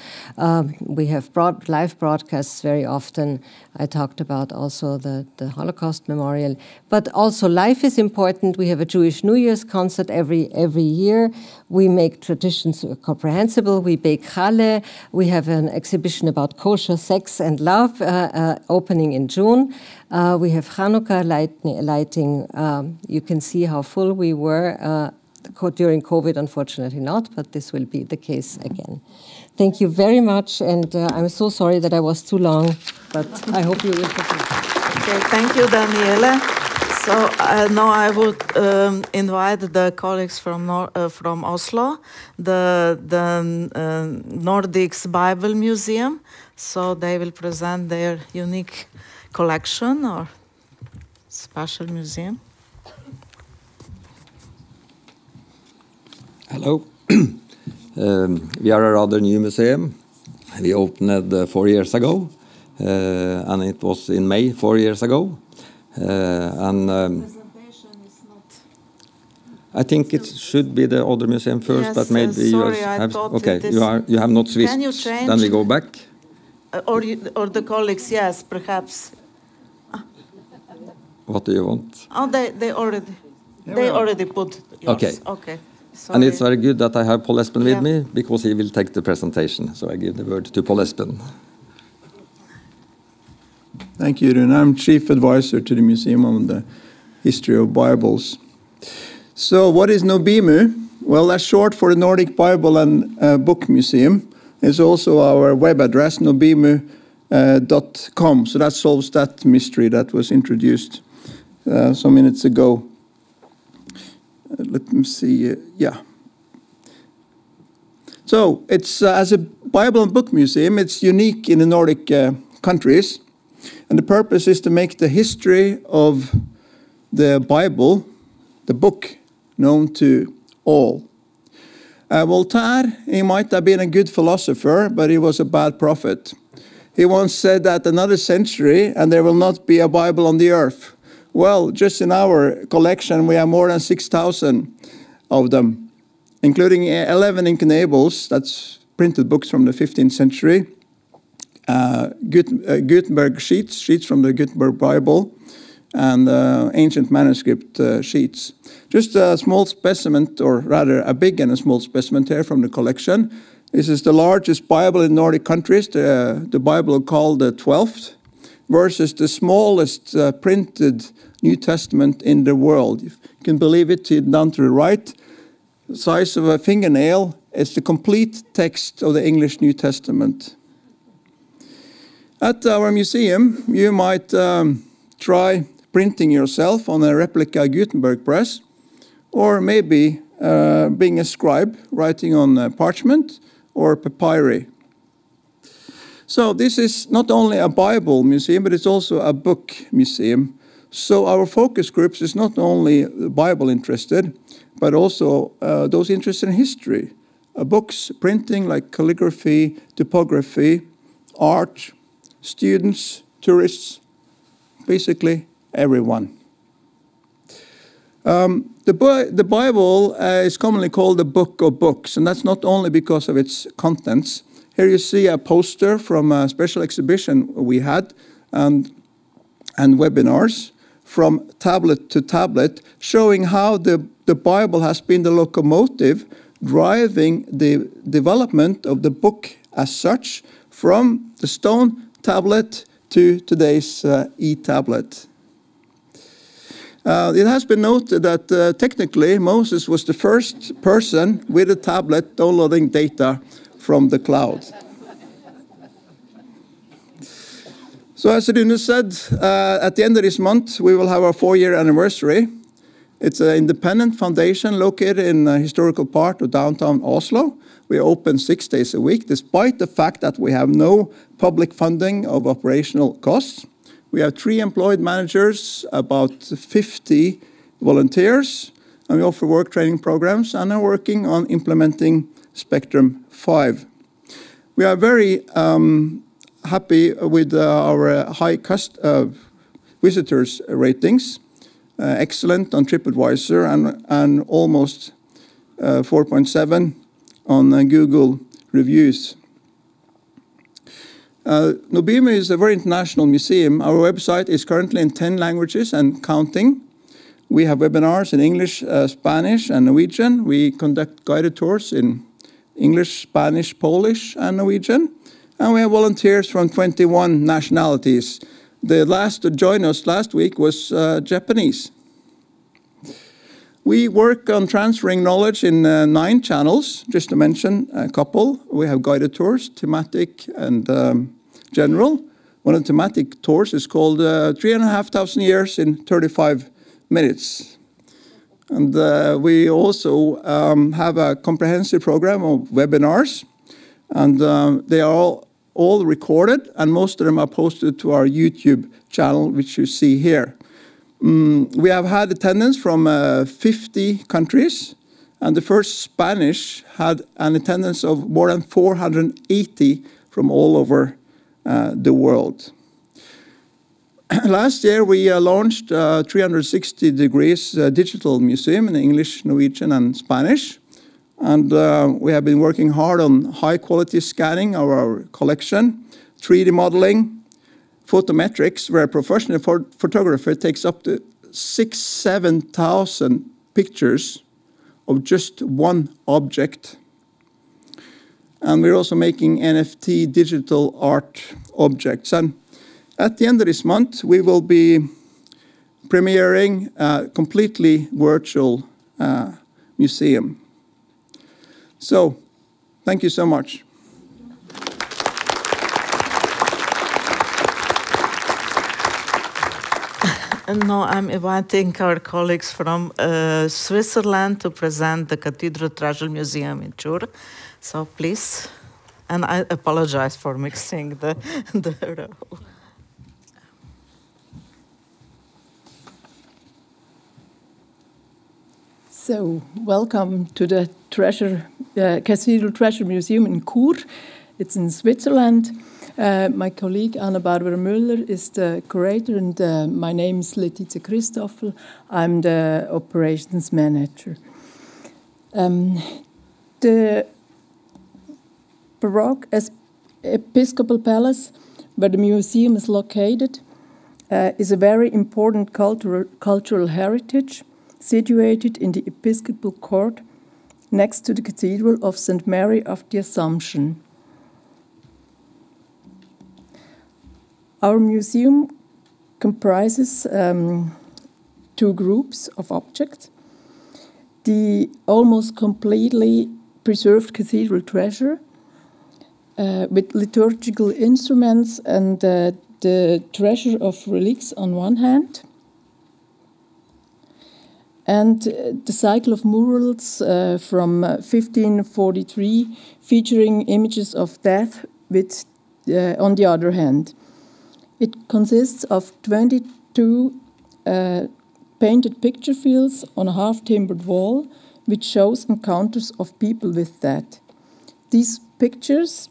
We have live broadcasts very often. I talked about also the Holocaust Memorial. But also life is important. We have a Jewish New Year's concert every year. We make traditions comprehensible. We bake challah. We have an exhibition about kosher sex and love opening in June. We have Hanukkah lighting. You can see how full we were during COVID, unfortunately not, but this will be the case again. Thank you very much, and I'm so sorry that I was too long, but I hope you will forgive. Okay, thank you, Daniele. So now I would invite the colleagues from Oslo, the Nordic Bible Museum, so they will present their unique collection or special museum. Hello. We are a rather new museum. We opened 4 years ago, and it was in May 4 years ago. Presentation is not. I think it should be the other museum first, yes, but maybe sorry, you have. Okay, you have not switched. Can you change? Then we go back. Or the colleagues, yes, perhaps. What do you want? Oh, they already put yours. Okay. Okay. Sorry. And it's very good that I have Paul Espen with me, because he will take the presentation. So I give the word to Paul Espen. Thank you, Rune. I'm Chief Advisor to the Museum on the History of Bibles. So what is NOBIMU? Well, that's short for the Nordic Bible and Book Museum. It's also our web address, nobimu.com. So that solves that mystery that was introduced some minutes ago. Let me see, yeah. So it's as a Bible and book museum, it's unique in the Nordic countries. And the purpose is to make the history of the Bible, the book, known to all. Voltaire, he might have been a good philosopher, but he was a bad prophet. He once said that another century and there will not be a Bible on the earth. Well, just in our collection, we have more than 6,000 of them, including 11 incunables, that's printed books from the 15th century, Gutenberg sheets from the Gutenberg Bible, and ancient manuscript sheets. Just a small specimen, or rather a big and a small specimen here from the collection. This is the largest Bible in Nordic countries, the Bible called the 12th. versus the smallest printed New Testament in the world. If you can believe it, down to the right, the size of a fingernail is the complete text of the English New Testament. At our museum, you might try printing yourself on a replica Gutenberg press, or maybe being a scribe, writing on parchment or papyri. So this is not only a Bible museum, but it's also a book museum. So our focus groups is not only Bible interested, but also those interested in history. Books, printing like calligraphy, typography, art, students, tourists, basically everyone. The Bible is commonly called the Book of Books, and that's not only because of its contents. Here you see a poster from a special exhibition we had and webinars from tablet to tablet, showing how the Bible has been the locomotive driving the development of the book as such, from the stone tablet to today's e-tablet. It has been noted that technically Moses was the first person with a tablet downloading data from the cloud. So as Rune said, at the end of this month we will have our 4-year anniversary. It's an independent foundation located in a historical part of downtown Oslo. We open 6 days a week, despite the fact that we have no public funding of operational costs. We have 3 employed managers, about 50 volunteers, and we offer work training programs and are working on implementing Spectrum 5. We are very happy with our high visitors ratings, excellent on TripAdvisor and almost 4.7 on Google reviews. Nobime is a very international museum. Our website is currently in 10 languages and counting. We have webinars in English, Spanish, and Norwegian. We conduct guided tours in English, Spanish, Polish, and Norwegian. And we have volunteers from 21 nationalities. The last to join us last week was Japanese. We work on transferring knowledge in 9 channels, just to mention a couple. We have guided tours, thematic and general. One of the thematic tours is called 3,500 Years in 35 Minutes. And we also have a comprehensive program of webinars. And they are all recorded, and most of them are posted to our YouTube channel, which you see here. We have had attendance from 50 countries, and the first Spanish had an attendance of more than 480 from all over the world. Last year we launched 360 Degrees Digital Museum in English, Norwegian and Spanish. And we have been working hard on high-quality scanning of our collection, 3D modeling, photometrics, where a professional photographer takes up to 6,000–7,000 pictures of just one object. And we're also making NFT digital art objects. And at the end of this month, we will be premiering a completely virtual museum. So, thank you so much. And now I'm inviting our colleagues from Switzerland to present the Cathedral Treasure Museum in Chur. So please, and I apologize for mixing the role. So, welcome to the Cathedral Treasure Museum in Chur. It's in Switzerland. My colleague Anna-Barbara Müller is the curator, and my name is Letizia Christoffel. I'm the operations manager. The Baroque Episcopal Palace, where the museum is located, is a very important cultural heritage, situated in the Episcopal Court next to the Cathedral of St. Mary of the Assumption. Our museum comprises two groups of objects. The almost completely preserved cathedral treasure with liturgical instruments and the treasure of relics on one hand, and the cycle of murals from 1543 featuring images of death with, on the other hand. It consists of 22 painted picture fields on a half-timbered wall, which shows encounters of people with death. These pictures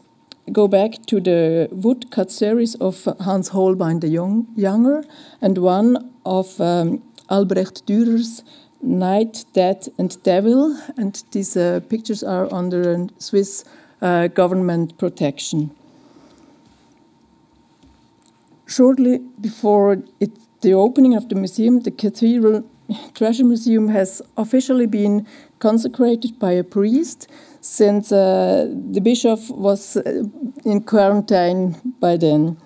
go back to the woodcut series of Hans Holbein the Younger and one of Albrecht Dürer's Night, Death and Devil, and these pictures are under Swiss government protection. Shortly before the opening of the museum, the Cathedral Treasure Museum has officially been consecrated by a priest, since the bishop was in quarantine by then.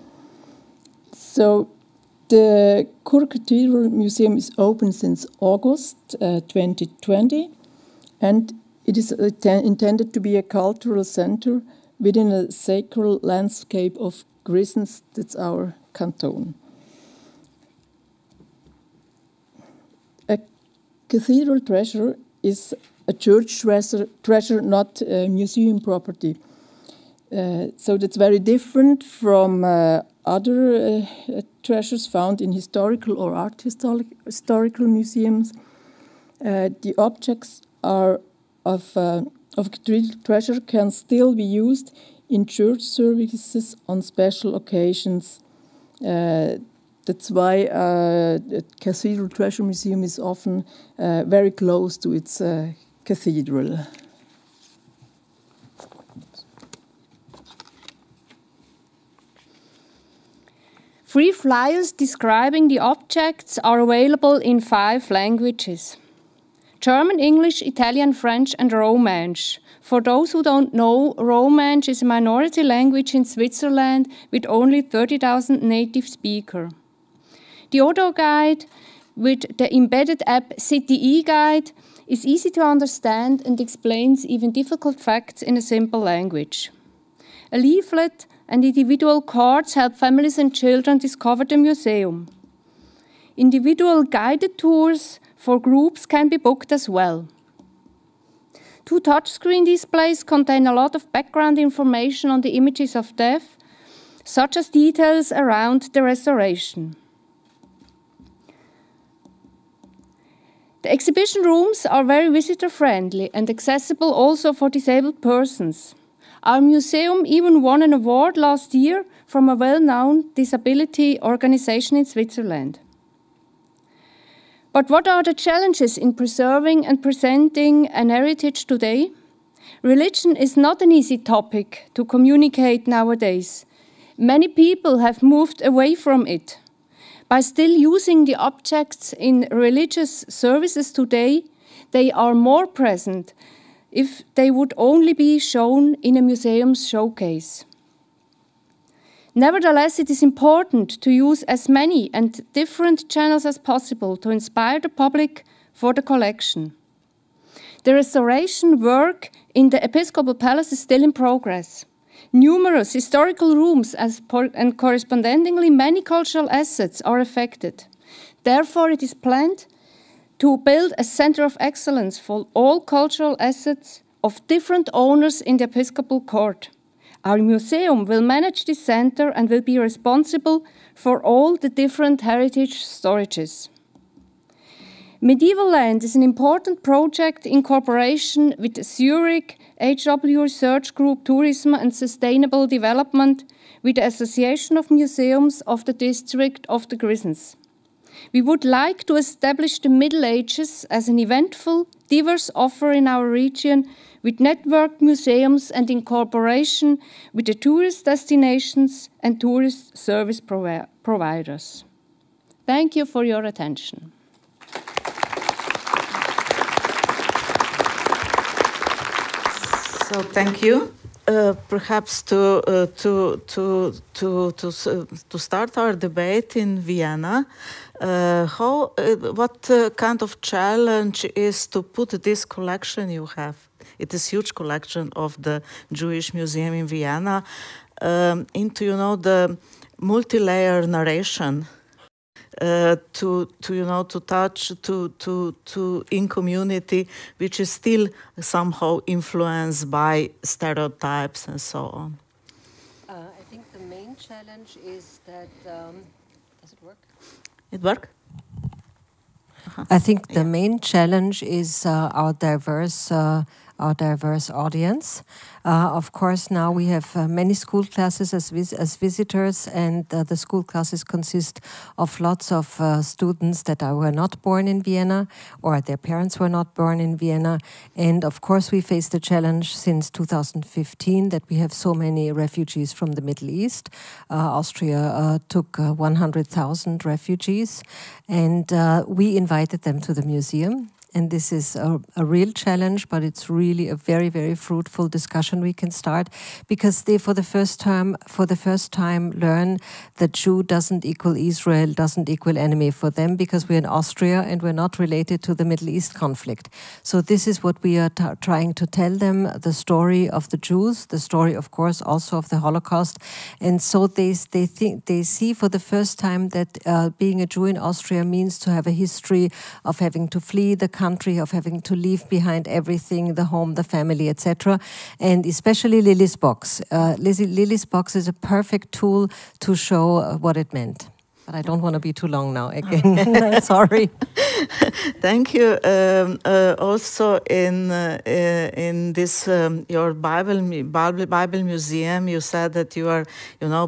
So the Chur Cathedral Museum is open since August 2020, and it is intended to be a cultural center within a sacred landscape of Grisons, that's our canton. A cathedral treasure is a church treasure, not a museum property. So that's very different from other treasures found in historical or art historical museums. The objects of cathedral treasure can still be used in church services on special occasions. That's why the Cathedral Treasure Museum is often very close to its cathedral. Free flyers describing the objects are available in 5 languages: German, English, Italian, French, and Romansh. For those who don't know, Romansh is a minority language in Switzerland with only 30,000 native speakers. The audio guide with the embedded app City eGuide is easy to understand and explains even difficult facts in a simple language. A leaflet and individual cards help families and children discover the museum. Individual guided tours for groups can be booked as well. 2 touchscreen displays contain a lot of background information on the images of death, such as details around the restoration. The exhibition rooms are very visitor-friendly and accessible also for disabled persons. Our museum even won an award last year from a well-known disability organization in Switzerland. But what are the challenges in preserving and presenting an heritage today? Religion is not an easy topic to communicate nowadays. Many people have moved away from it. By still using the objects in religious services today, they are more present if they would only be shown in a museum's showcase. Nevertheless, it is important to use as many and different channels as possible to inspire the public for the collection. The restoration work in the Episcopal Palace is still in progress. Numerous historical rooms and correspondingly many cultural assets are affected. Therefore, it is planned to build a center of excellence for all cultural assets of different owners in the Episcopal Court. Our museum will manage this center and will be responsible for all the different heritage storages. Medieval Land is an important project in cooperation with the Zurich HW Research Group Tourism and Sustainable Development with the Association of Museums of the District of the Grisons. We would like to establish the Middle Ages as an eventful, diverse offer in our region with networked museums and in cooperation with the tourist destinations and tourist service providers. Thank you for your attention. So thank you. perhaps to start our debate in Vienna, what kind of challenge is to put this collection you have? It is huge collection of the Jewish Museum in Vienna into the multi-layer narration. To touch to in community, which is still somehow influenced by stereotypes and so on. I think the main challenge is that does it work? It work? I think the main challenge is our diverse audience. Of course, now we have many school classes as visitors, and the school classes consist of lots of students that were not born in Vienna, or their parents were not born in Vienna. And of course, we face the challenge since 2015 that we have so many refugees from the Middle East. Austria took 100,000 refugees, and we invited them to the museum. And this is a real challenge, but it's really a very, very fruitful discussion we can start, because they, for the first time, learn that Jew doesn't equal Israel, doesn't equal enemy for them, because we're in Austria and we're not related to the Middle East conflict. So this is what we are trying to tell them: the story of the Jews, the story, of course, also of the Holocaust. And so they see for the first time that being a Jew in Austria means to have a history of having to flee the country, of having to leave behind everything, the home, the family, etc. And especially Lily's box. Lily's box is a perfect tool to show what it meant. But I don't want to be too long now again. Sorry. Thank you. Also, in this your Bible museum, you said that you are,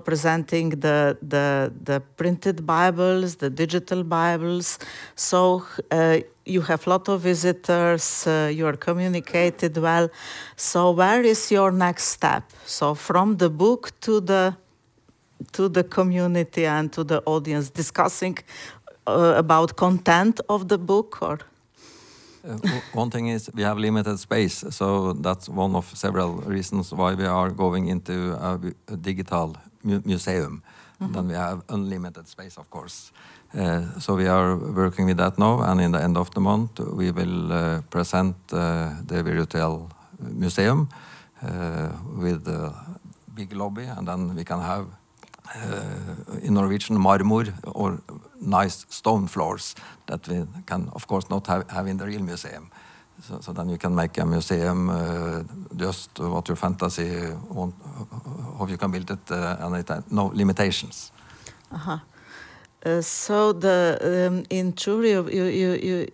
presenting the printed Bibles, the digital Bibles. So you have a lot of visitors. You are communicated well. So where is your next step? So from the book to the community and to the audience, discussing about content of the book, or? One thing is we have limited space, so that's one of several reasons why we are going into a digital museum. Mm-hmm. Then we have unlimited space, of course. So we are working with that now, and in the end of the month we will present the virtual museum with a big lobby, and then we can have in Norwegian marmor, or nice stone floors that we can of course not have in the real museum. So then you can make a museum just what your fantasy want, how you can build it, and it has no limitations. Uh-huh. So in Churi,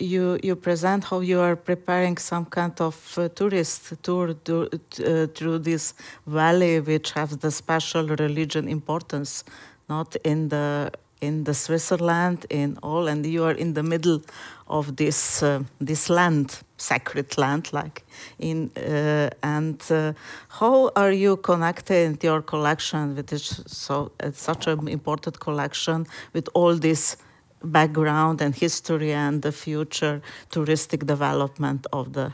you present how you are preparing some kind of tourist tour through this valley, which has the special religion importance, not in the Switzerland, in all, and you are in the middle of this land, sacred land, like in how are you connected your collection with this? So it's such an important collection with all this background and history and the future touristic development of the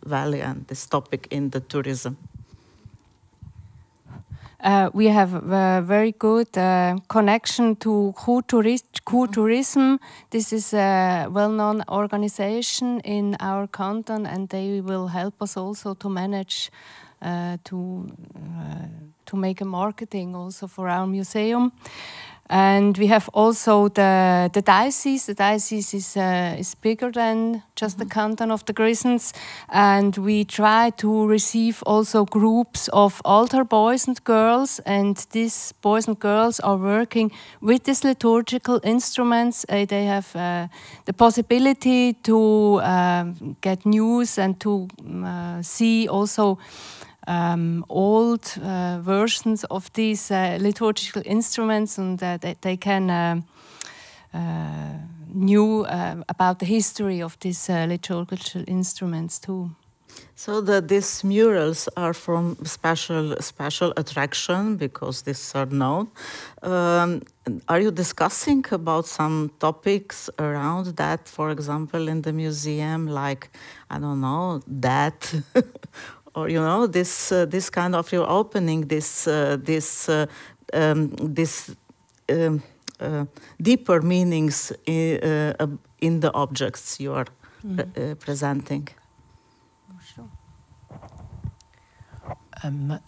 valley and this topic in the tourism. We have a very good connection to Kur Tourism. This is a well-known organization in our canton, and they will help us also to manage to make a marketing also for our museum. And we have also the diocese. The diocese is bigger than just the canton of the Grisons, and we try to receive also groups of altar boys and girls, and these boys and girls are working with these liturgical instruments. They have the possibility to get news and to see also old versions of these liturgical instruments, and they can knew about the history of these liturgical instruments too. So these murals are from special attraction because these are known. Are you discussing about some topics around that, for example, in the museum, like, I don't know, that or this kind of you're opening this deeper meanings in the objects you are presenting.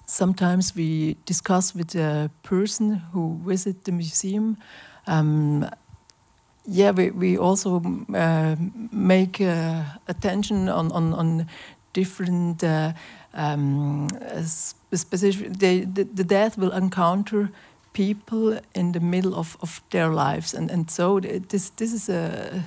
Sometimes we discuss with a person who visits the museum. We also make attention on different specific. The death will encounter people in the middle of their lives, and so this is a.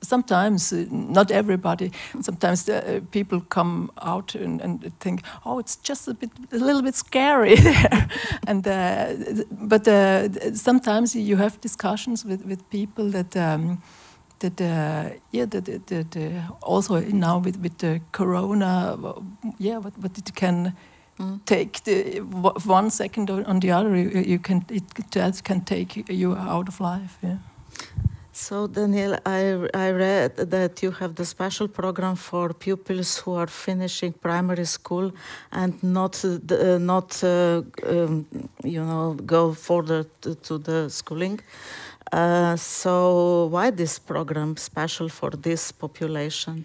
Sometimes, not everybody. Sometimes people come out and think, "Oh, it's just a little bit scary there." And but sometimes you have discussions with people that also now with the corona, what it can take 1 second on the other. It can take you out of life. Yeah. So, Daniel, I read that you have the special program for pupils who are finishing primary school and not go further to the schooling. So, why this program special for this population?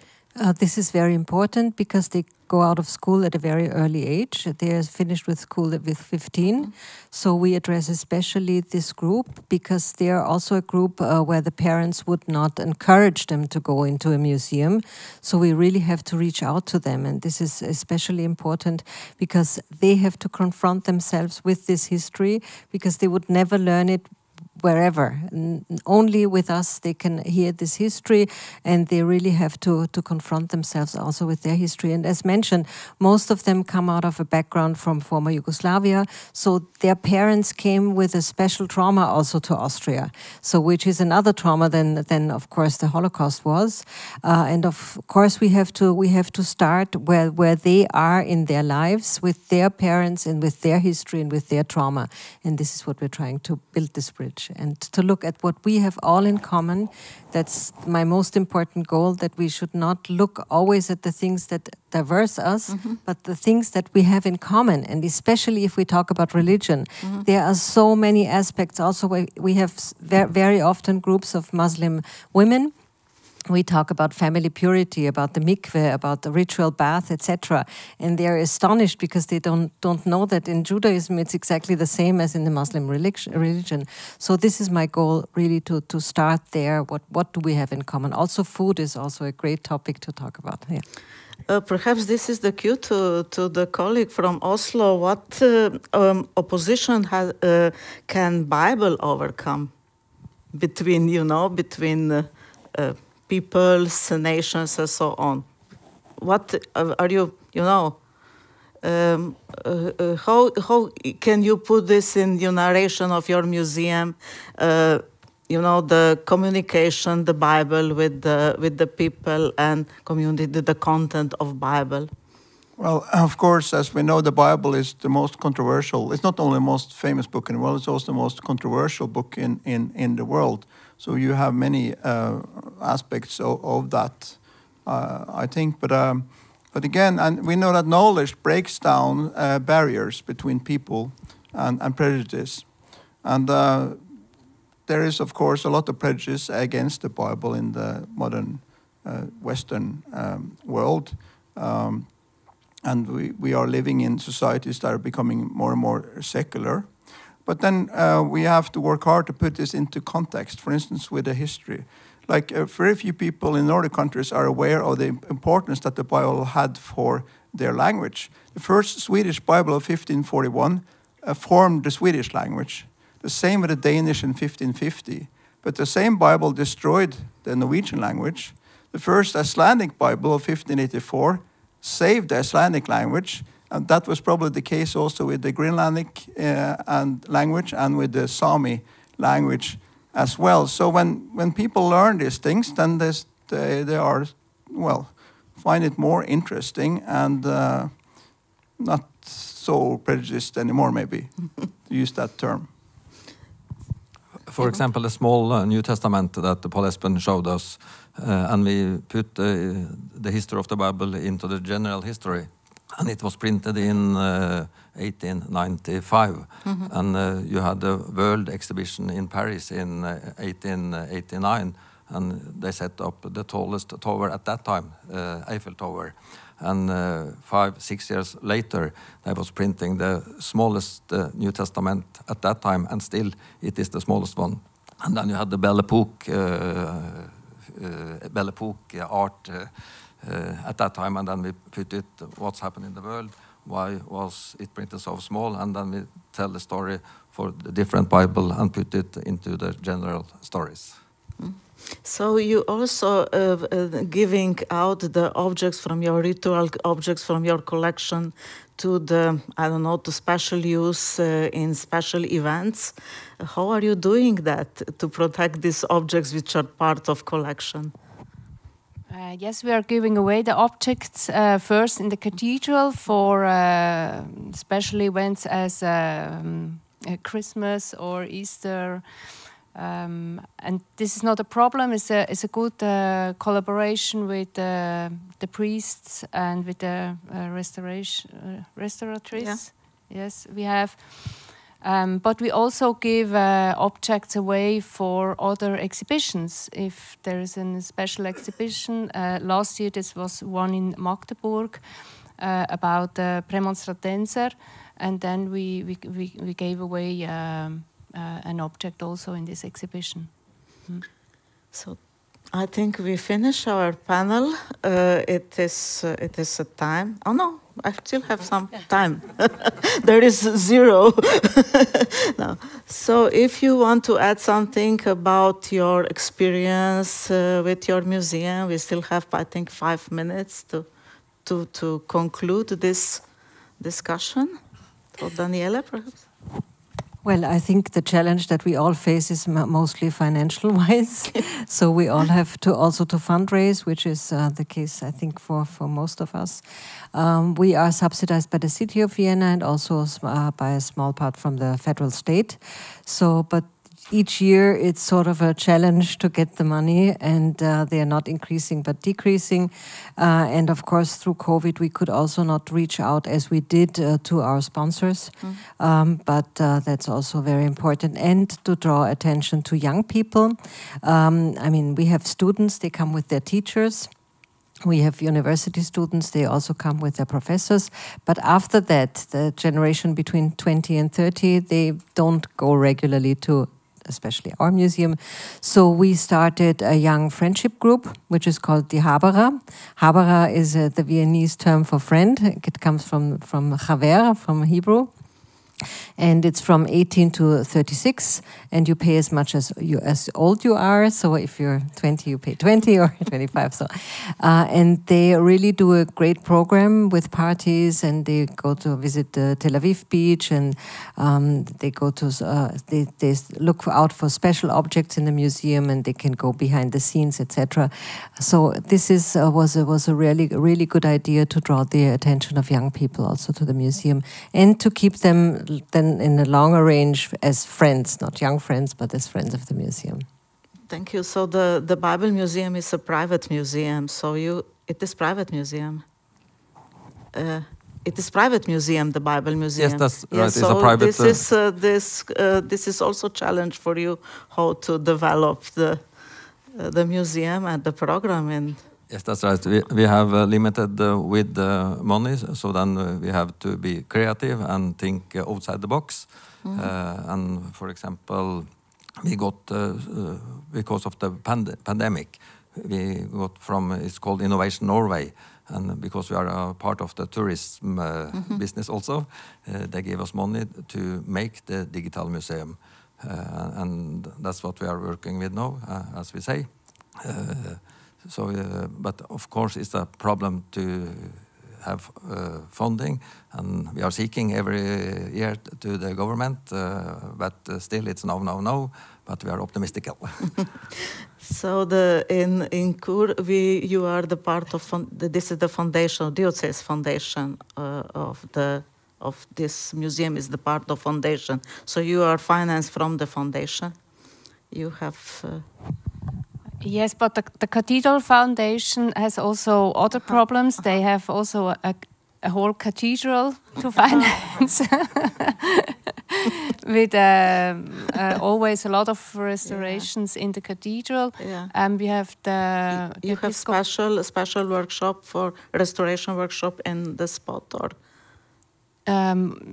This is very important because they go out of school at a very early age. They are finished with school with 15. So we address especially this group because they are also a group where the parents would not encourage them to go into a museum. So we really have to reach out to them. And this is especially important because they have to confront themselves with this history because they would never learn it wherever. Only with us they can hear this history, and they really have to confront themselves also with their history. And as mentioned, most of them come out of a background from former Yugoslavia, so their parents came with a special trauma also to Austria, so which is another trauma than of course the Holocaust was. And of course we have to start where they are in their lives with their parents and with their history and with their trauma. And this is what we're trying to build this bridge. And to look at what we have all in common. That's my most important goal, that we should not look always at the things that diverse us, but the things that we have in common. And especially if we talk about religion, there are so many aspects. Also, we have very often groups of Muslim women. We talk about family purity, about the mikveh, about the ritual bath, etc. And they're astonished because they don't know that in Judaism it's exactly the same as in the Muslim religion. So this is my goal, really, to start there. What do we have in common? Also, food is also a great topic to talk about. Yeah. Perhaps this is the cue to the colleague from Oslo. What opposition can Bible overcome between peoples, nations, and so on? What are you? How can you put this in the narration of your museum? The communication, the Bible with the people and community, the content of Bible. Well, of course, as we know, the Bible is the most controversial. It's not only the most famous book in the world; it's also the most controversial book in the world. So you have many aspects of that, I think. But again, and we know that knowledge breaks down barriers between people and prejudice. And there is, of course, a lot of prejudice against the Bible in the modern Western world. And we are living in societies that are becoming more and more secular. But then we have to work hard to put this into context, for instance, with the history. Like very few people in Nordic countries are aware of the importance that the Bible had for their language. The first Swedish Bible of 1541 formed the Swedish language. The same with the Danish in 1550. But the same Bible destroyed the Norwegian language. The first Icelandic Bible of 1584 saved the Icelandic language. And that was probably the case also with the Greenlandic language and with the Sami language as well. So when people learn these things, then they are, find it more interesting and not so prejudiced anymore, maybe, to use that term. For example, a small New Testament that Paul Espen showed us, and we put the history of the Bible into the general history. and it was printed in 1895. And you had the World Exhibition in Paris in 1889, and they set up the tallest tower at that time, Eiffel Tower. And 5-6 years later, they was printing the smallest New Testament at that time, and still it is the smallest one. And then you had the Belle Epoque art at that time, and then we put it, what's happened in the world, why was it printed so small, and then we tell the story for the different Bible and put it into the general stories. So you also giving out the objects from your ritual objects from your collection to the, I don't know, to special use in special events. How are you doing that to protect these objects which are part of collection? Yes, we are giving away the objects first in the cathedral for special events as Christmas or Easter. And this is not a problem. It's a good collaboration with the priests and with the restaurateurs. Yeah. Yes, we have. But we also give objects away for other exhibitions. If there is a special exhibition, last year this was one in Magdeburg about the Premonstratenser, and then we gave away an object also in this exhibition. So I think we finish our panel. It is a time. Oh no, I still have some time. There is 0. No. So if you want to add something about your experience with your museum, we still have, I think, 5 minutes to conclude this discussion. So Daniela, perhaps? Well, I think the challenge that we all face is mostly financial-wise. So we all have to also to fundraise, which is the case, I think, for most of us. We are subsidized by the city of Vienna and also by a small part from the federal state. So, but each year it's sort of a challenge to get the money, and they are not increasing but decreasing. And of course, through COVID, we could also not reach out as we did to our sponsors. But that's also very important. And to draw attention to young people. I mean, we have students, they come with their teachers. We have university students, they also come with their professors. But after that, the generation between 20 and 30, they don't go regularly to especially our museum. So we started a young friendship group, which is called the Haberer. Haberer is the Viennese term for friend. It comes from Chaver, from Hebrew. And it's from 18 to 36, and you pay as much as old you are. So if you're 20, you pay 20 or 25. So, and they really do a great program with parties, and they go to visit the Tel Aviv beach, and they go to they look out for special objects in the museum, and they can go behind the scenes, etc. So this is was a really good idea to draw the attention of young people also to the museum, and to keep them then in a longer range as friends, not young friends, but as friends of the museum. Thank you. So the Bible Museum is a private museum. So it is private museum. It is private museum, the Bible Museum. Yes, that's right. Yeah, It's so a private. This is also a challenge for you, how to develop the museum and the program. And yes, that's right. We have limited with the money, so then we have to be creative and think outside the box. And for example, we got because of the pandemic, we got from it's called Innovation Norway, and because we are a part of the tourism business also, they gave us money to make the digital museum, and that's what we are working with now, as we say. So, but of course, it's a problem to have funding, and we are seeking every year to the government, but still it's no, but we are optimistic. So in Kur, you are the part of this is the foundation, diocese foundation of this museum is the part of foundation. So you are financed from the foundation. You have. Yes, but the Cathedral Foundation has also other problems. They have also a a whole cathedral to finance, with always a lot of restorations in the cathedral. And we have you have special workshop for restoration workshop in the spot, or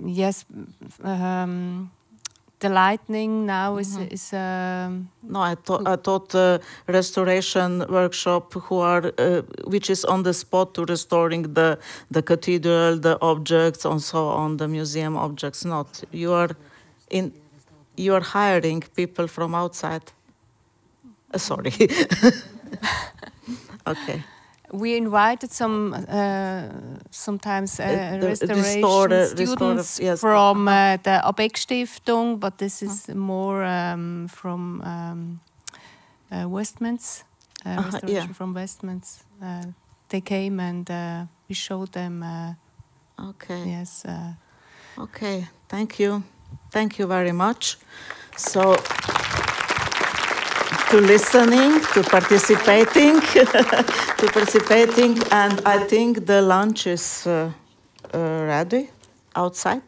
yes. The lightning now is no. I thought restoration workshop which is on the spot to restoring the cathedral, the objects, and so on, the museum objects. Not you are hiring people from outside. Sorry. Okay. We invited sometimes restoration students from the Abeck Stiftung, but this is more from Westmans, restoration from Westmans. They came and we showed them. Okay. Yes. Okay. Thank you very much. So, to listening, to participating, and I think the lunch is ready outside.